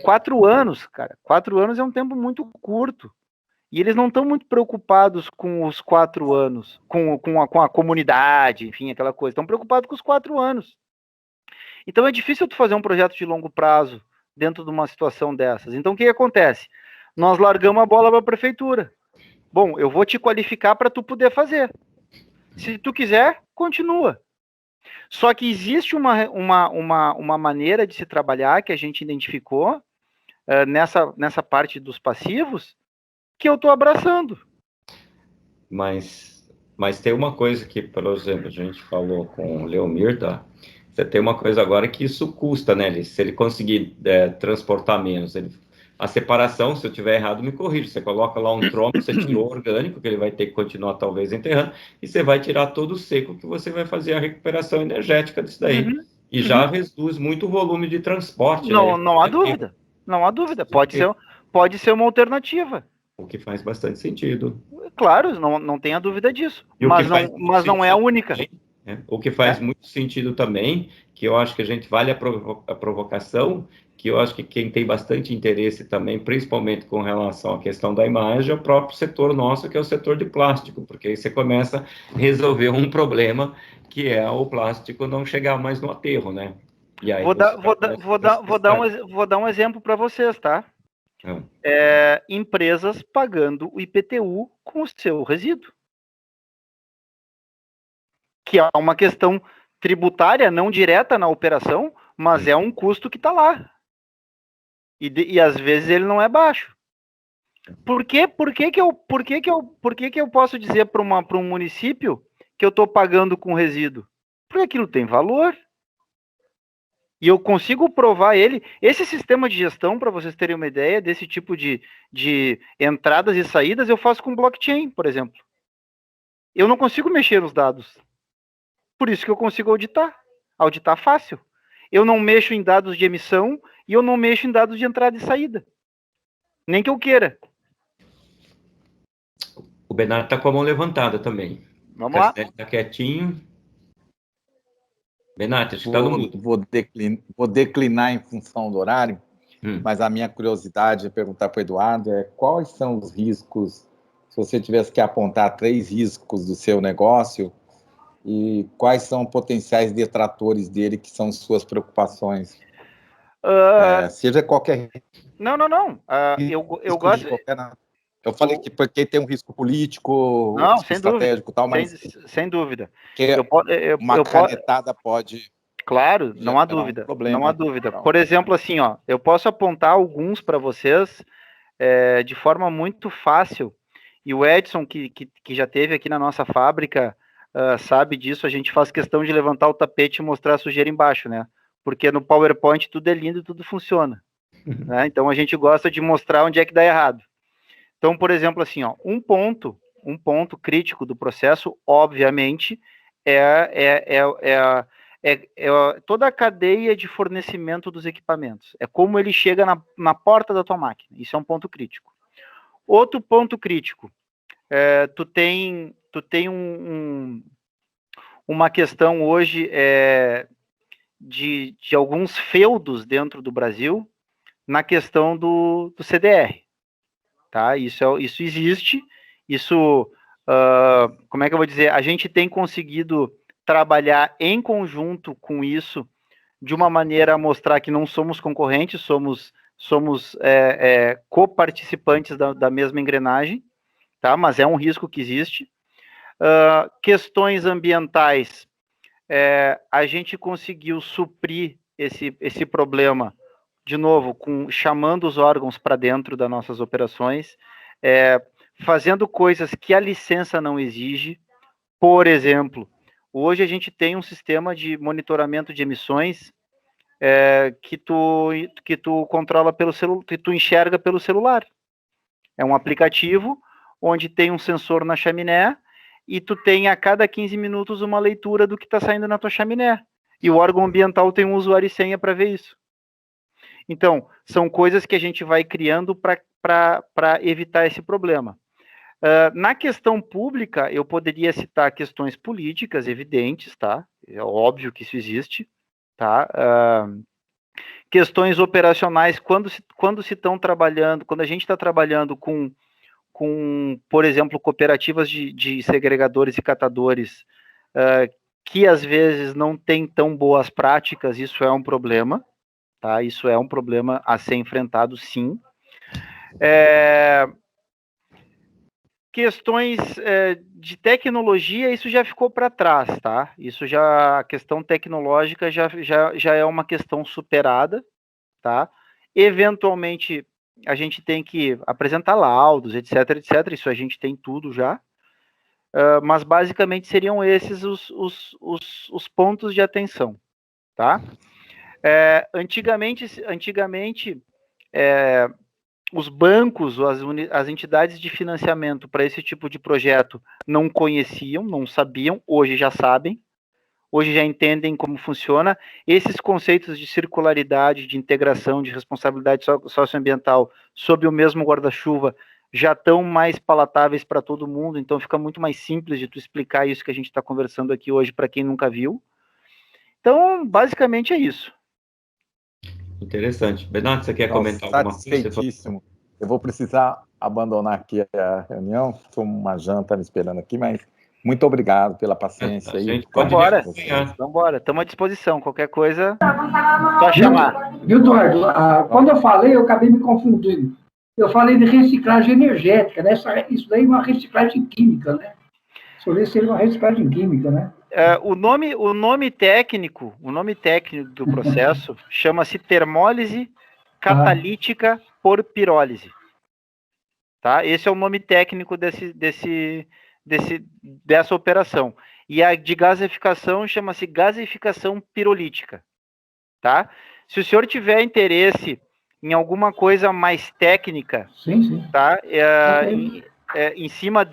4 anos, cara. 4 anos é um tempo muito curto. E eles não estão muito preocupados com os 4 anos, com a comunidade, enfim, aquela coisa. Estão preocupados com os 4 anos. Então é difícil tu fazer um projeto de longo prazo dentro de uma situação dessas. Então o que acontece? Nós largamos a bola para a prefeitura. Bom, eu vou te qualificar para tu poder fazer. Se tu quiser, continua. Só que existe uma maneira de se trabalhar que a gente identificou nessa parte dos passivos que eu estou abraçando. Mas tem uma coisa que, por exemplo, a gente falou com o Leomir, tá? Você tem uma coisa agora que isso custa, né? Se ele conseguir transportar menos, a separação, se eu tiver errado, me corrija. Você coloca lá um tronco, você tirou orgânico, que ele vai ter que continuar talvez enterrando, e você vai tirar todo o seco, que você vai fazer a recuperação energética disso daí. E já reduz muito o volume de transporte. Não, né? Não há dúvida. Não há dúvida. Pode ser uma alternativa. O que faz bastante sentido. Claro, não tenha dúvida disso. Mas não é a única. O que faz muito sentido também, que eu acho que a gente vale a provocação, que eu acho que quem tem bastante interesse também, principalmente com relação à questão da imagem, é o próprio setor nosso, que é o setor de plástico, porque aí você começa a resolver um problema, que é o plástico não chegar mais no aterro, né? E aí vou dar um exemplo para vocês, tá? Empresas pagando o IPTU com o seu resíduo. Que é uma questão tributária, não direta na operação, mas é um custo que está lá. E às vezes ele não é baixo. Por que eu posso dizer para um município que eu estou pagando com resíduo? Porque aquilo tem valor. E eu consigo provar ele. Esse sistema de gestão, para vocês terem uma ideia, desse tipo de entradas e saídas, eu faço com blockchain, por exemplo. Eu não consigo mexer nos dados. Por isso que eu consigo auditar. Auditar fácil. Eu não mexo em dados de emissão e eu não mexo em dados de entrada e saída. Nem que eu queira. O Bernardo está com a mão levantada também. Vamos lá. Está quietinho. Bernardo, acho que está no mudo. Vou declinar em função do horário, mas a minha curiosidade é perguntar para o Eduardo quais são os riscos, se você tivesse que apontar 3 riscos do seu negócio, e quais são potenciais detratores dele, que são suas preocupações? Seja qualquer... Não. Eu gosto... Eu falei que porque tem um risco político, sem estratégico e tal, mas... Sem dúvida. Uma canetada pode... Claro, não há dúvida. Não há dúvida. Por exemplo, assim, eu posso apontar alguns para vocês de forma muito fácil. E o Edson, que já esteve aqui na nossa fábrica, sabe disso. A gente faz questão de levantar o tapete e mostrar a sujeira embaixo, né? Porque no PowerPoint tudo é lindo e tudo funciona. Né? Então a gente gosta de mostrar onde é que dá errado. Então, por exemplo, assim, um ponto crítico do processo, obviamente, é toda a cadeia de fornecimento dos equipamentos. É como ele chega na porta da tua máquina. Isso é um ponto crítico. Outro ponto crítico, tu tem uma questão hoje de alguns feudos dentro do Brasil na questão do CDR. Tá? Isso existe, como é que eu vou dizer, a gente tem conseguido trabalhar em conjunto com isso, de uma maneira a mostrar que não somos concorrentes, somos coparticipantes da mesma engrenagem, tá? Mas é um risco que existe. Questões ambientais, a gente conseguiu suprir esse problema, de novo, chamando os órgãos para dentro das nossas operações, fazendo coisas que a licença não exige. Por exemplo, hoje a gente tem um sistema de monitoramento de emissões que tu controla pelo celular, que tu enxerga pelo celular. É um aplicativo onde tem um sensor na chaminé e tu tem a cada 15 minutos uma leitura do que está saindo na tua chaminé. E o órgão ambiental tem um usuário e senha para ver isso. Então, são coisas que a gente vai criando para evitar esse problema. Na questão pública, eu poderia citar questões políticas evidentes, tá? É óbvio que isso existe, tá? Questões operacionais, quando a gente está trabalhando com por exemplo, cooperativas de segregadores e catadores, que às vezes não têm tão boas práticas, isso é um problema, tá? Isso é um problema a ser enfrentado, sim. Questões de tecnologia, isso já ficou para trás, tá? A questão tecnológica já é uma questão superada, tá? Eventualmente, a gente tem que apresentar laudos, etc, etc, isso a gente tem tudo já, mas basicamente seriam esses os pontos de atenção, tá? Antigamente os bancos, as entidades de financiamento para esse tipo de projeto não conheciam, não sabiam, hoje já sabem, hoje já entendem como funciona. Esses conceitos de circularidade, de integração, de responsabilidade socioambiental sob o mesmo guarda-chuva já estão mais palatáveis para todo mundo, então fica muito mais simples de tu explicar isso que a gente está conversando aqui hoje para quem nunca viu. Então, basicamente é isso. Interessante. Bernardo, você quer comentar alguma coisa? Satisfeitíssimo. Eu vou precisar abandonar aqui a reunião, estou uma janta me esperando aqui, mas muito obrigado pela paciência aí. Vamos embora, estamos à disposição, qualquer coisa, só chamar. Viu, Eduardo? Quando eu falei, eu acabei me confundindo. Eu falei de reciclagem energética, né? Isso daí é uma reciclagem química, né? Isso seria uma reciclagem química, né? O nome técnico do processo chama-se termólise catalítica por pirólise. Tá? Esse é o nome técnico dessa operação. E a de gasificação chama-se gasificação pirolítica. Tá? Se o senhor tiver interesse em alguma coisa mais técnica, sim. Tá? Em cima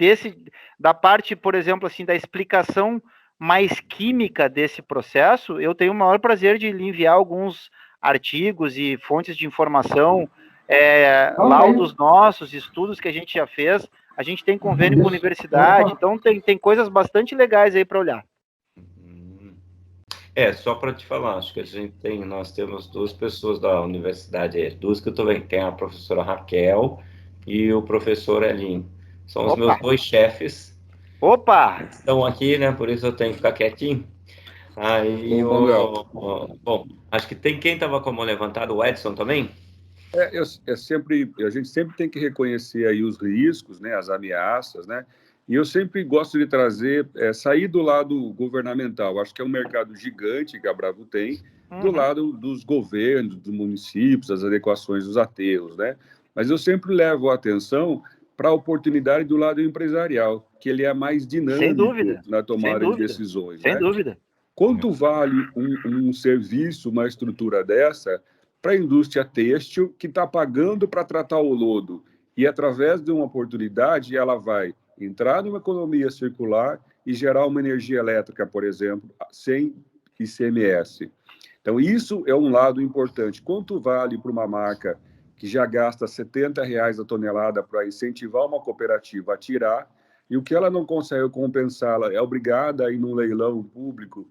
da parte, por exemplo, assim, da explicação mais química desse processo, eu tenho o maior prazer de lhe enviar alguns artigos e fontes de informação, laudos nossos, estudos que a gente já fez. A gente tem convênio com a universidade, então tem coisas bastante legais aí para olhar. Só para te falar, acho que nós temos duas pessoas da universidade, duas que eu estou vendo, tem a professora Raquel e o professor Elinho. São os meus dois chefes. Opa! Estão aqui, né? Por isso eu tenho que ficar quietinho. Aí, bom, acho que tem quem estava com a mão levantada, o Edson também? A gente sempre tem que reconhecer aí os riscos, né, as ameaças, né? E eu sempre gosto de trazer, sair do lado governamental. Acho que é um mercado gigante que a Bravo tem, do lado dos governos, dos municípios, das adequações dos aterros, né? Mas eu sempre levo a atenção para a oportunidade do lado empresarial, que ele é mais dinâmico na tomada de decisões. Sem dúvida. Quanto vale um serviço, uma estrutura dessa, para a indústria têxtil que está pagando para tratar o lodo? E, através de uma oportunidade, ela vai entrar numa economia circular e gerar uma energia elétrica, por exemplo, sem ICMS. Então, isso é um lado importante. Quanto vale para uma marca que já gasta R$ 70 a tonelada para incentivar uma cooperativa a tirar, e o que ela não consegue compensar, ela é obrigada a ir num leilão público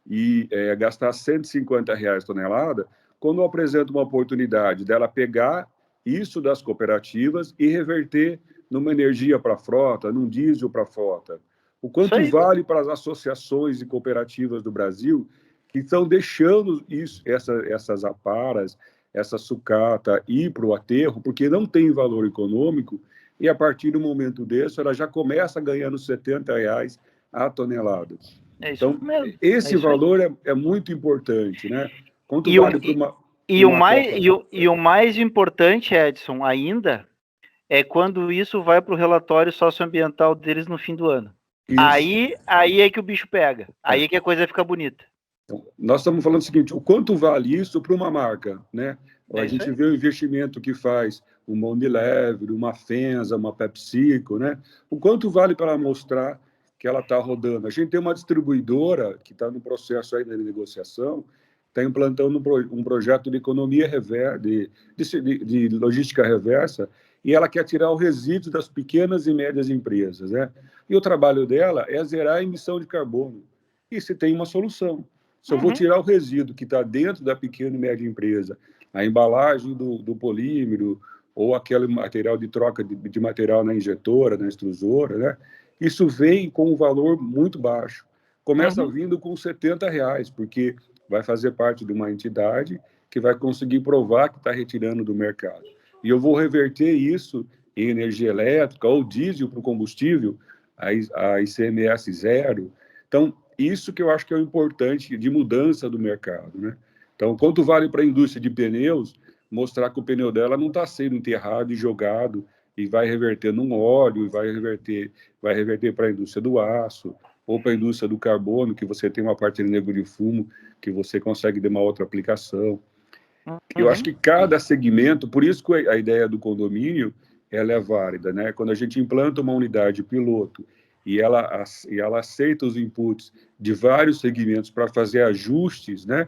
e gastar R$ 150 a tonelada, quando apresenta uma oportunidade dela pegar isso das cooperativas e reverter numa energia para a frota, num diesel para a frota. O quanto vale para as associações e cooperativas do Brasil que estão deixando essas aparas, essa sucata ir para o aterro, porque não tem valor econômico, e a partir do momento desse, ela já começa ganhando R$ 70 a tonelada. Então, esse valor é muito importante, né? Quanto vale para uma... E o mais importante, Edson, ainda, é quando isso vai para o relatório socioambiental deles no fim do ano. Aí é que o bicho pega. Aí é que a coisa fica bonita. Então, nós estamos falando o seguinte, o quanto vale isso para uma marca, né? A gente vê o investimento que faz uma Unilever, uma Fenza, uma PepsiCo, né? O quanto vale para mostrar que ela está rodando? A gente tem uma distribuidora que está no processo aí da negociação, está implantando um projeto de economia reversa, de logística reversa, e ela quer tirar o resíduo das pequenas e médias empresas, né? E o trabalho dela é zerar a emissão de carbono. E se tem uma solução. Se eu vou tirar o resíduo que está dentro da pequena e média empresa, a embalagem do polímero, ou aquele material de troca de material na injetora, na extrusora, né? Isso vem com um valor muito baixo. Começa vindo com R$70, porque vai fazer parte de uma entidade que vai conseguir provar que está retirando do mercado. E eu vou reverter isso em energia elétrica ou diesel para o combustível, a ICMS zero. Então, isso que eu acho que é o importante de mudança do mercado, né? Então, quanto vale para a indústria de pneus mostrar que o pneu dela não está sendo enterrado e jogado e vai reverter num óleo, e vai reverter para a indústria do aço, ou para a indústria do carbono, que você tem uma parte de negro de fumo, que você consegue de uma outra aplicação. Eu acho que cada segmento, por isso que a ideia do condomínio ela é válida, né? Quando a gente implanta uma unidade piloto e ela aceita os inputs de vários segmentos para fazer ajustes, né?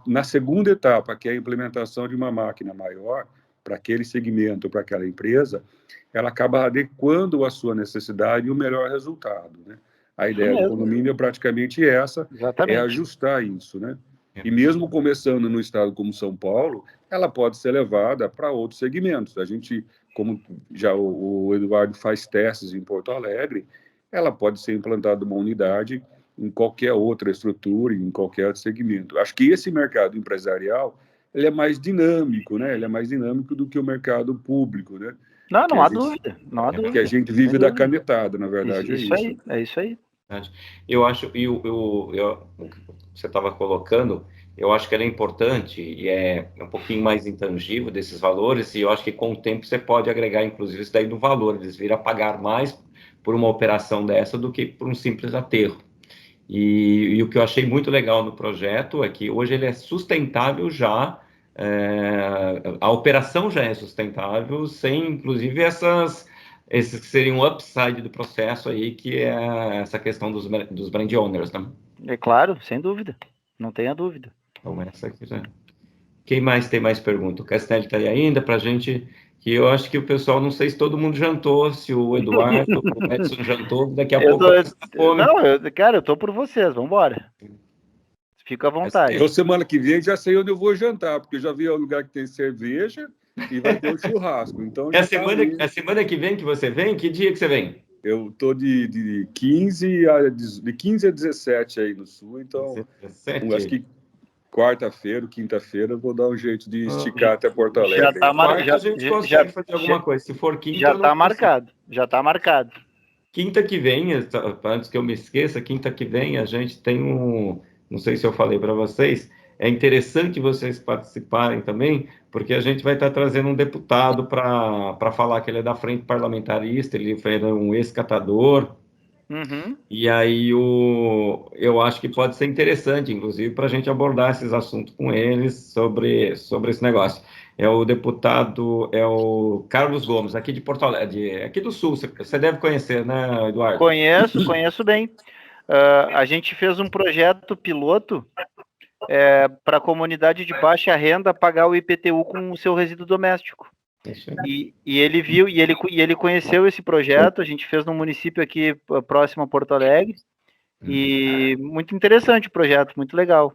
Na segunda etapa, que é a implementação de uma máquina maior para aquele segmento, para aquela empresa, ela acaba adequando a sua necessidade e o melhor resultado, né? A ideia do condomínio é praticamente essa, é ajustar isso, né? E mesmo começando no estado como São Paulo, ela pode ser levada para outros segmentos. A gente, como já o Eduardo faz testes em Porto Alegre, ela pode ser implantada uma unidade em qualquer outra estrutura, em qualquer outro segmento. Acho que esse mercado empresarial, ele é mais dinâmico, né? Ele é mais dinâmico do que o mercado público, né? Não há dúvida, não há dúvida. Porque a gente vive da canetada, na verdade, isso. É isso aí. Eu acho, você estava colocando, eu acho que ela é importante e é um pouquinho mais intangível desses valores, e eu acho que com o tempo você pode agregar, inclusive, isso daí no valor, eles viram a pagar mais por uma operação dessa do que por um simples aterro. E o que eu achei muito legal no projeto é que hoje ele é sustentável já, a operação já é sustentável, sem, inclusive, esses que seriam um upside do processo aí, que é essa questão dos brand owners, né? É claro, sem dúvida, não tenha dúvida. Então, essa aqui já. Quem mais tem mais pergunta? O Castanelli está aí ainda para a gente, que eu acho que o pessoal, não sei se todo mundo jantou, se o Eduardo, o Edson jantou, daqui a pouco fome. Cara, eu tô por vocês, vamos embora. Fica à vontade. Eu, semana que vem, já sei onde eu vou jantar, porque eu já vi um lugar que tem cerveja e vai ter um churrasco. Então, a semana que vem que você vem? Que dia que você vem? Eu estou de 15 a 17 aí no sul, então 17. Acho que quarta-feira, quinta-feira, eu vou dar um jeito de esticar até Porto Alegre. Já tá marcado. A gente consegue fazer alguma coisa. Se for quinta, já tá marcado. Já tá marcado. Quinta que vem, antes que eu me esqueça, quinta que vem a gente tem não sei se eu falei para vocês, é interessante vocês participarem também, porque a gente vai estar trazendo um deputado para falar que ele é da frente parlamentarista, ele foi um ex-catador, e aí eu acho que pode ser interessante, inclusive, para a gente abordar esses assuntos com eles sobre esse negócio. É o deputado, é o Carlos Gomes, aqui de Porto Alegre, aqui do Sul, você deve conhecer, né, Eduardo? Conheço bem. A gente fez um projeto piloto para a comunidade de baixa renda pagar o IPTU com o seu resíduo doméstico. E ele viu, e ele conheceu esse projeto, a gente fez num município aqui próximo a Porto Alegre, e muito interessante o projeto, muito legal.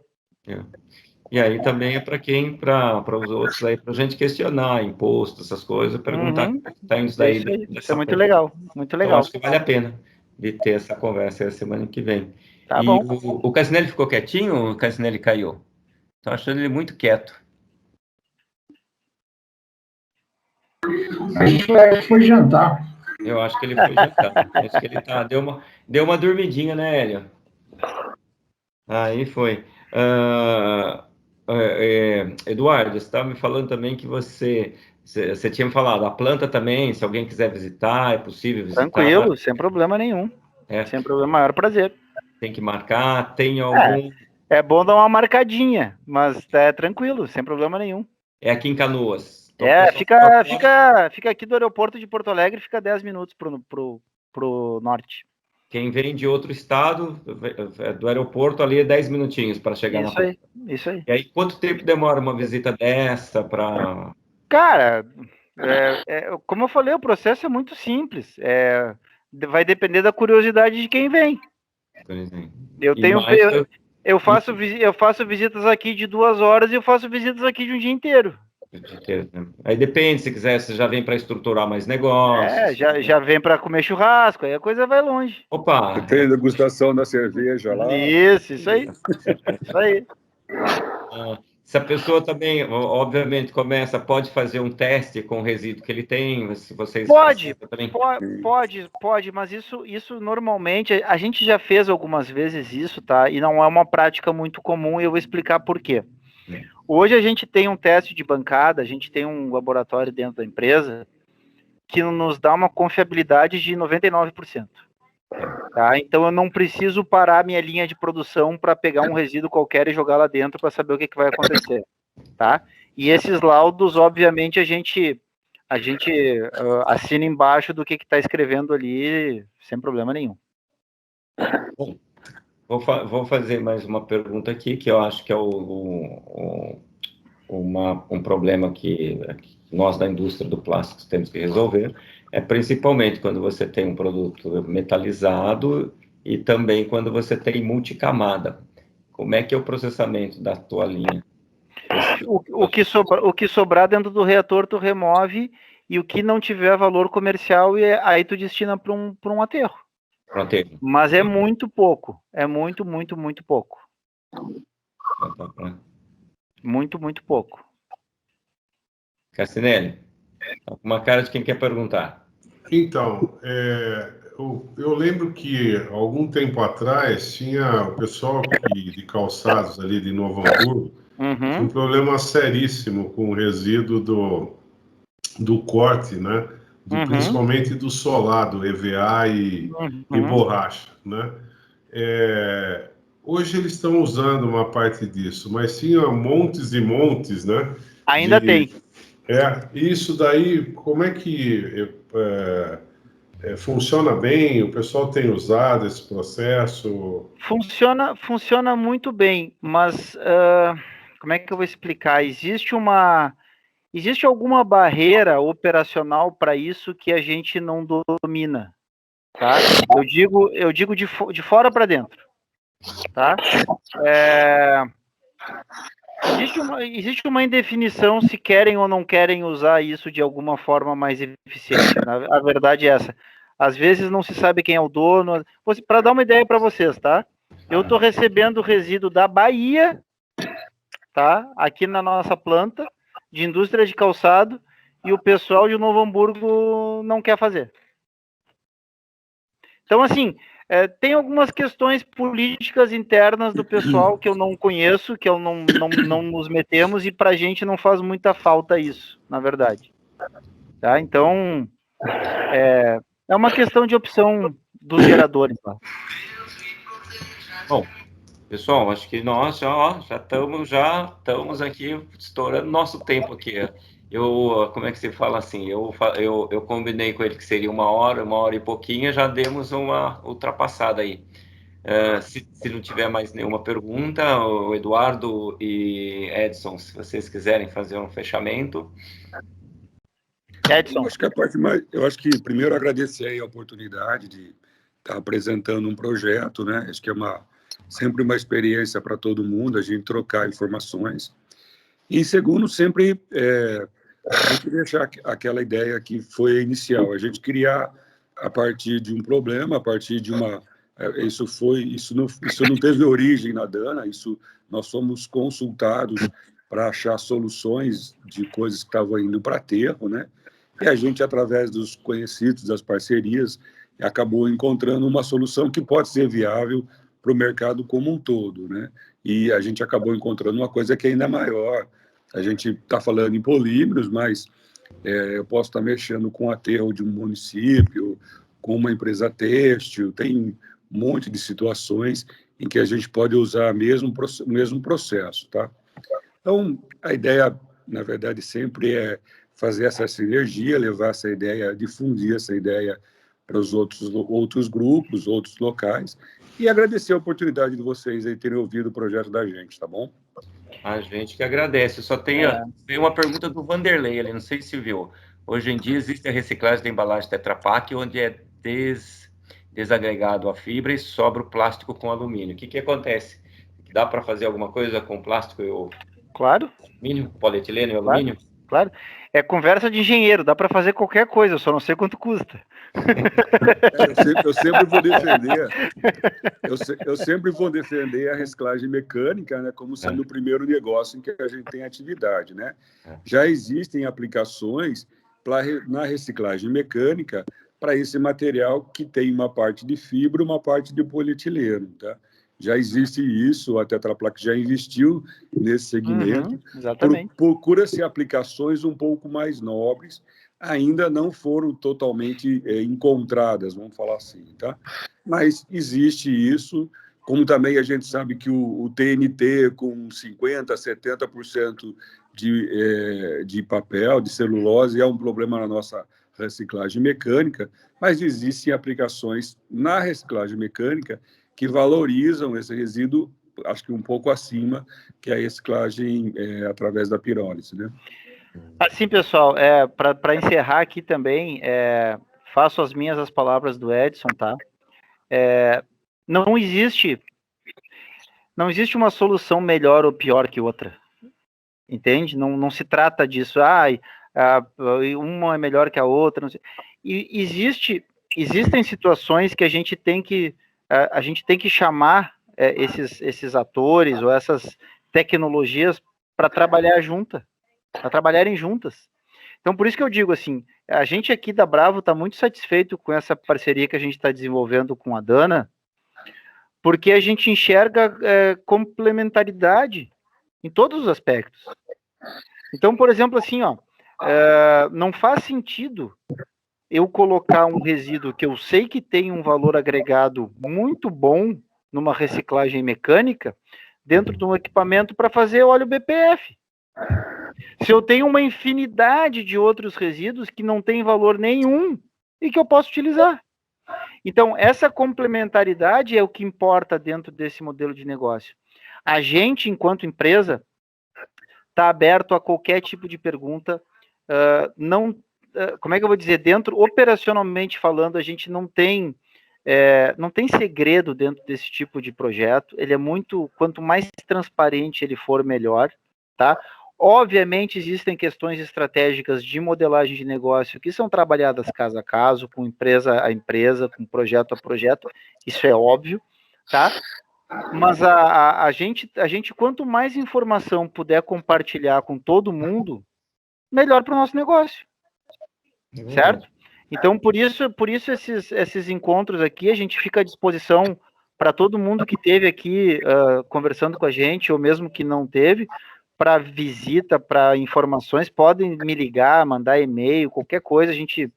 E aí também é para os outros aí, para a gente questionar imposto, essas coisas, perguntar como está indo isso daí. Isso é muito legal, muito legal. Então, acho que vale a pena de ter essa conversa aí a semana que vem. Tá bom. O Casinelli ficou quietinho ou o Casinelli caiu? Estou achando ele muito quieto. A gente foi jantar. Eu acho que ele foi jantar. Acho que ele deu uma dormidinha, né, Hélio? Aí foi. Eduardo, você estava me falando também que você tinha me falado, a planta também, se alguém quiser visitar, é possível visitar. Tranquilo, sem problema nenhum. Sem problema, maior prazer. Tem que marcar, tem algum... É bom dar uma marcadinha, mas é tranquilo, sem problema nenhum. É aqui em Canoas. Então, fica aqui do aeroporto de Porto Alegre, fica 10 minutos pro norte. Quem vem de outro estado, do aeroporto ali, é 10 minutinhos para chegar na porta. Isso aí. E aí, quanto tempo demora uma visita dessa para... Cara, como eu falei, o processo é muito simples. Vai depender da curiosidade de quem vem. Eu faço visitas aqui de 2 horas e eu faço visitas aqui de um dia inteiro. Aí depende, se quiser, você já vem para estruturar mais negócios. Já vem para comer churrasco, aí a coisa vai longe. Opa! Tem a degustação da cerveja lá. Isso aí. Isso aí. Se a pessoa também, obviamente, pode fazer um teste com o resíduo que ele tem, se vocês... Pode, mas isso normalmente, a gente já fez algumas vezes isso, tá? E não é uma prática muito comum, e eu vou explicar por quê. Hoje a gente tem um teste de bancada, a gente tem um laboratório dentro da empresa que nos dá uma confiabilidade de 99%. Tá? Então eu não preciso parar minha linha de produção para pegar um resíduo qualquer e jogar lá dentro para saber o que vai acontecer. Tá? E esses laudos, obviamente, a gente assina embaixo do que está escrevendo ali, sem problema nenhum. Bom, vou fazer mais uma pergunta aqui, que eu acho que é um problema que nós da indústria do plástico temos que resolver, principalmente quando você tem um produto metalizado e também quando você tem multicamada. Como é que é o processamento da tua linha? O que sobrar dentro do reator, tu remove, e o que não tiver valor comercial, aí tu destina para um aterro. Mas é muito pouco. É muito, muito, muito pouco. Muito, muito pouco. Cassinelli, uma cara de quem quer perguntar. Então, eu lembro que algum tempo atrás tinha o pessoal de calçados ali de Novo Hamburgo, tinha um problema seríssimo com o resíduo do corte, né? Principalmente do solado, EVA e borracha, né? Hoje eles estão usando uma parte disso, mas tinha montes e montes, né? Ainda tem. Isso daí, como é que funciona bem? O pessoal tem usado esse processo? Funciona muito bem, mas como é que eu vou explicar? Existe alguma barreira operacional para isso que a gente não domina, tá? Eu digo de fora para dentro, tá? Existe uma indefinição se querem ou não querem usar isso de alguma forma mais eficiente. A verdade é essa. Às vezes não se sabe quem é o dono. Para dar uma ideia para vocês, tá? Eu estou recebendo resíduo da Bahia, tá? Aqui na nossa planta de indústria de calçado, e o pessoal de Novo Hamburgo não quer fazer. Então, assim, tem algumas questões políticas internas do pessoal que eu não conheço, que eu não nos metemos, e para a gente não faz muita falta isso, na verdade. Tá? Então, é uma questão de opção dos geradores. Tá? Bom, pessoal, acho que nós já estamos aqui estourando nosso tempo aqui. Como é que se fala assim? Eu combinei com ele que seria 1 hora e pouquinho, já demos uma ultrapassada aí. Se não tiver mais nenhuma pergunta, o Eduardo e Edson, se vocês quiserem fazer um fechamento. Edson. Eu acho que primeiro agradecer aí a oportunidade de estar apresentando um projeto, né? Acho que é sempre uma experiência para todo mundo, a gente trocar informações. E segundo, sempre a gente deixar aquela ideia que foi inicial, a gente criar a partir de um problema, a partir de uma... Isso não teve origem na Dana, nós fomos consultados para achar soluções de coisas que estavam indo para aterro, né? E a gente, através dos conhecidos, das parcerias, acabou encontrando uma solução que pode ser viável para o mercado como um todo, né? E a gente acabou encontrando uma coisa que é ainda maior. A gente está falando em polímeros, mas eu posso estar mexendo com o aterro de um município, com uma empresa têxtil, tem um monte de situações em que a gente pode usar o mesmo processo, tá? Então, a ideia, na verdade, sempre é fazer essa sinergia, levar essa ideia, difundir essa ideia para os outros grupos, outros locais, e agradecer a oportunidade de vocês aí terem ouvido o projeto da gente, tá bom? A gente que agradece. Só tem uma pergunta do Vanderlei ali, não sei se viu. Hoje em dia existe a reciclagem da embalagem Tetra Pak, onde é desagregado a fibra e sobra o plástico com alumínio. O que acontece? Dá para fazer alguma coisa com plástico e Claro. Alumínio, polietileno e alumínio? claro. É conversa de engenheiro, dá para fazer qualquer coisa, eu só não sei quanto custa. Eu sempre vou defender. Eu sempre vou defender a reciclagem mecânica, né, como sendo o primeiro negócio em que a gente tem atividade, né? Já existem aplicações na reciclagem mecânica para esse material que tem uma parte de fibra, uma parte de polietileno, tá? Já existe isso, a Tetra Pak já investiu nesse segmento. Exatamente. Procura-se aplicações um pouco mais nobres, ainda não foram totalmente encontradas, vamos falar assim, tá? Mas existe isso, como também a gente sabe que o TNT com 50%, 70% de papel, de celulose, é um problema na nossa reciclagem mecânica, mas existem aplicações na reciclagem mecânica que valorizam esse resíduo, acho que um pouco acima, que é a reciclagem através da pirólise, né? Assim, pessoal, para encerrar aqui também, faço as palavras do Edson, tá? Não existe uma solução melhor ou pior que outra, entende? Não se trata disso, uma é melhor que a outra, não sei. E existem situações que a gente tem que chamar esses atores ou essas tecnologias para trabalharem juntas. Então, por isso que eu digo assim, a gente aqui da Bravo está muito satisfeito com essa parceria que a gente está desenvolvendo com a Dana, porque a gente enxerga complementaridade em todos os aspectos. Então, por exemplo, assim, não faz sentido eu colocar um resíduo que eu sei que tem um valor agregado muito bom numa reciclagem mecânica dentro de um equipamento para fazer óleo BPF. Se eu tenho uma infinidade de outros resíduos que não tem valor nenhum e que eu posso utilizar. Então, essa complementaridade é o que importa dentro desse modelo de negócio. A gente, enquanto empresa, está aberto a qualquer tipo de pergunta. Como é que eu vou dizer? Operacionalmente falando, a gente não tem segredo dentro desse tipo de projeto. Ele é quanto mais transparente ele for, melhor, tá? Obviamente, existem questões estratégicas de modelagem de negócio que são trabalhadas caso a caso, com empresa a empresa, com projeto a projeto, isso é óbvio, tá? Mas a gente, quanto mais informação puder compartilhar com todo mundo, melhor para o nosso negócio, certo? Então, por isso esses encontros aqui, a gente fica à disposição para todo mundo que esteve aqui conversando com a gente, ou mesmo que não teve, para visita, para informações, podem me ligar, mandar e-mail, qualquer coisa, a gente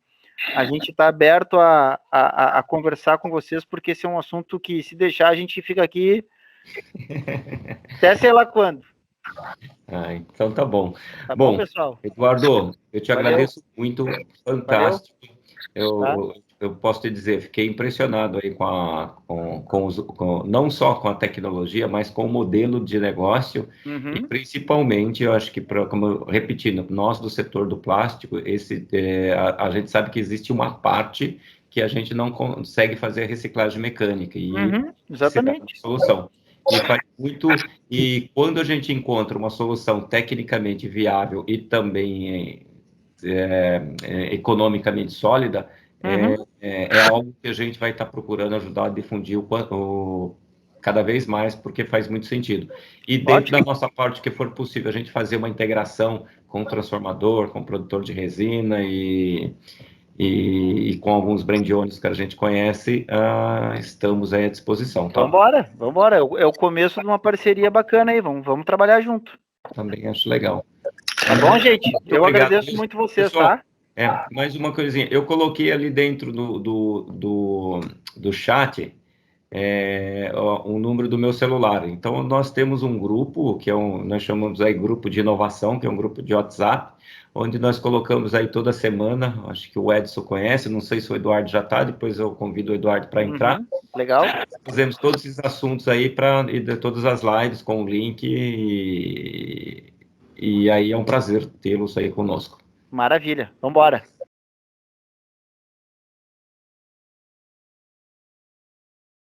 está aberto a conversar com vocês, porque esse é um assunto que, se deixar, a gente fica aqui até sei lá quando. Então tá bom. Tá bom, pessoal? Eduardo, eu te agradeço muito, fantástico. Valeu. Eu posso te dizer, fiquei impressionado aí não só com a tecnologia, mas com o modelo de negócio, e principalmente, eu acho que, repetindo, nós do setor do plástico, a gente sabe que existe uma parte que a gente não consegue fazer reciclagem mecânica, e exatamente. Solução. E faz muito, e quando a gente encontra uma solução tecnicamente viável e também economicamente sólida, é algo que a gente vai estar procurando ajudar a difundir cada vez mais, porque faz muito sentido. E dentro da nossa parte, que for possível, a gente fazer uma integração com o transformador, com o produtor de resina e com alguns brand owners que a gente conhece, estamos aí à disposição. Tá? Vambora. É o começo de uma parceria bacana aí, vamos trabalhar junto. Também acho legal. Tá bom, gente? Eu agradeço muito vocês, pessoal, tá? Mais uma coisinha. Eu coloquei ali dentro do chat o número do meu celular. Então, nós temos um grupo, nós chamamos aí grupo de inovação, que é um grupo de WhatsApp, onde nós colocamos aí toda semana, acho que o Edson conhece, não sei se o Eduardo já está, depois eu convido o Eduardo para entrar. Legal. Fizemos todos esses assuntos aí, e de todas as lives com o link, e aí é um prazer tê-los aí conosco. Maravilha, vambora.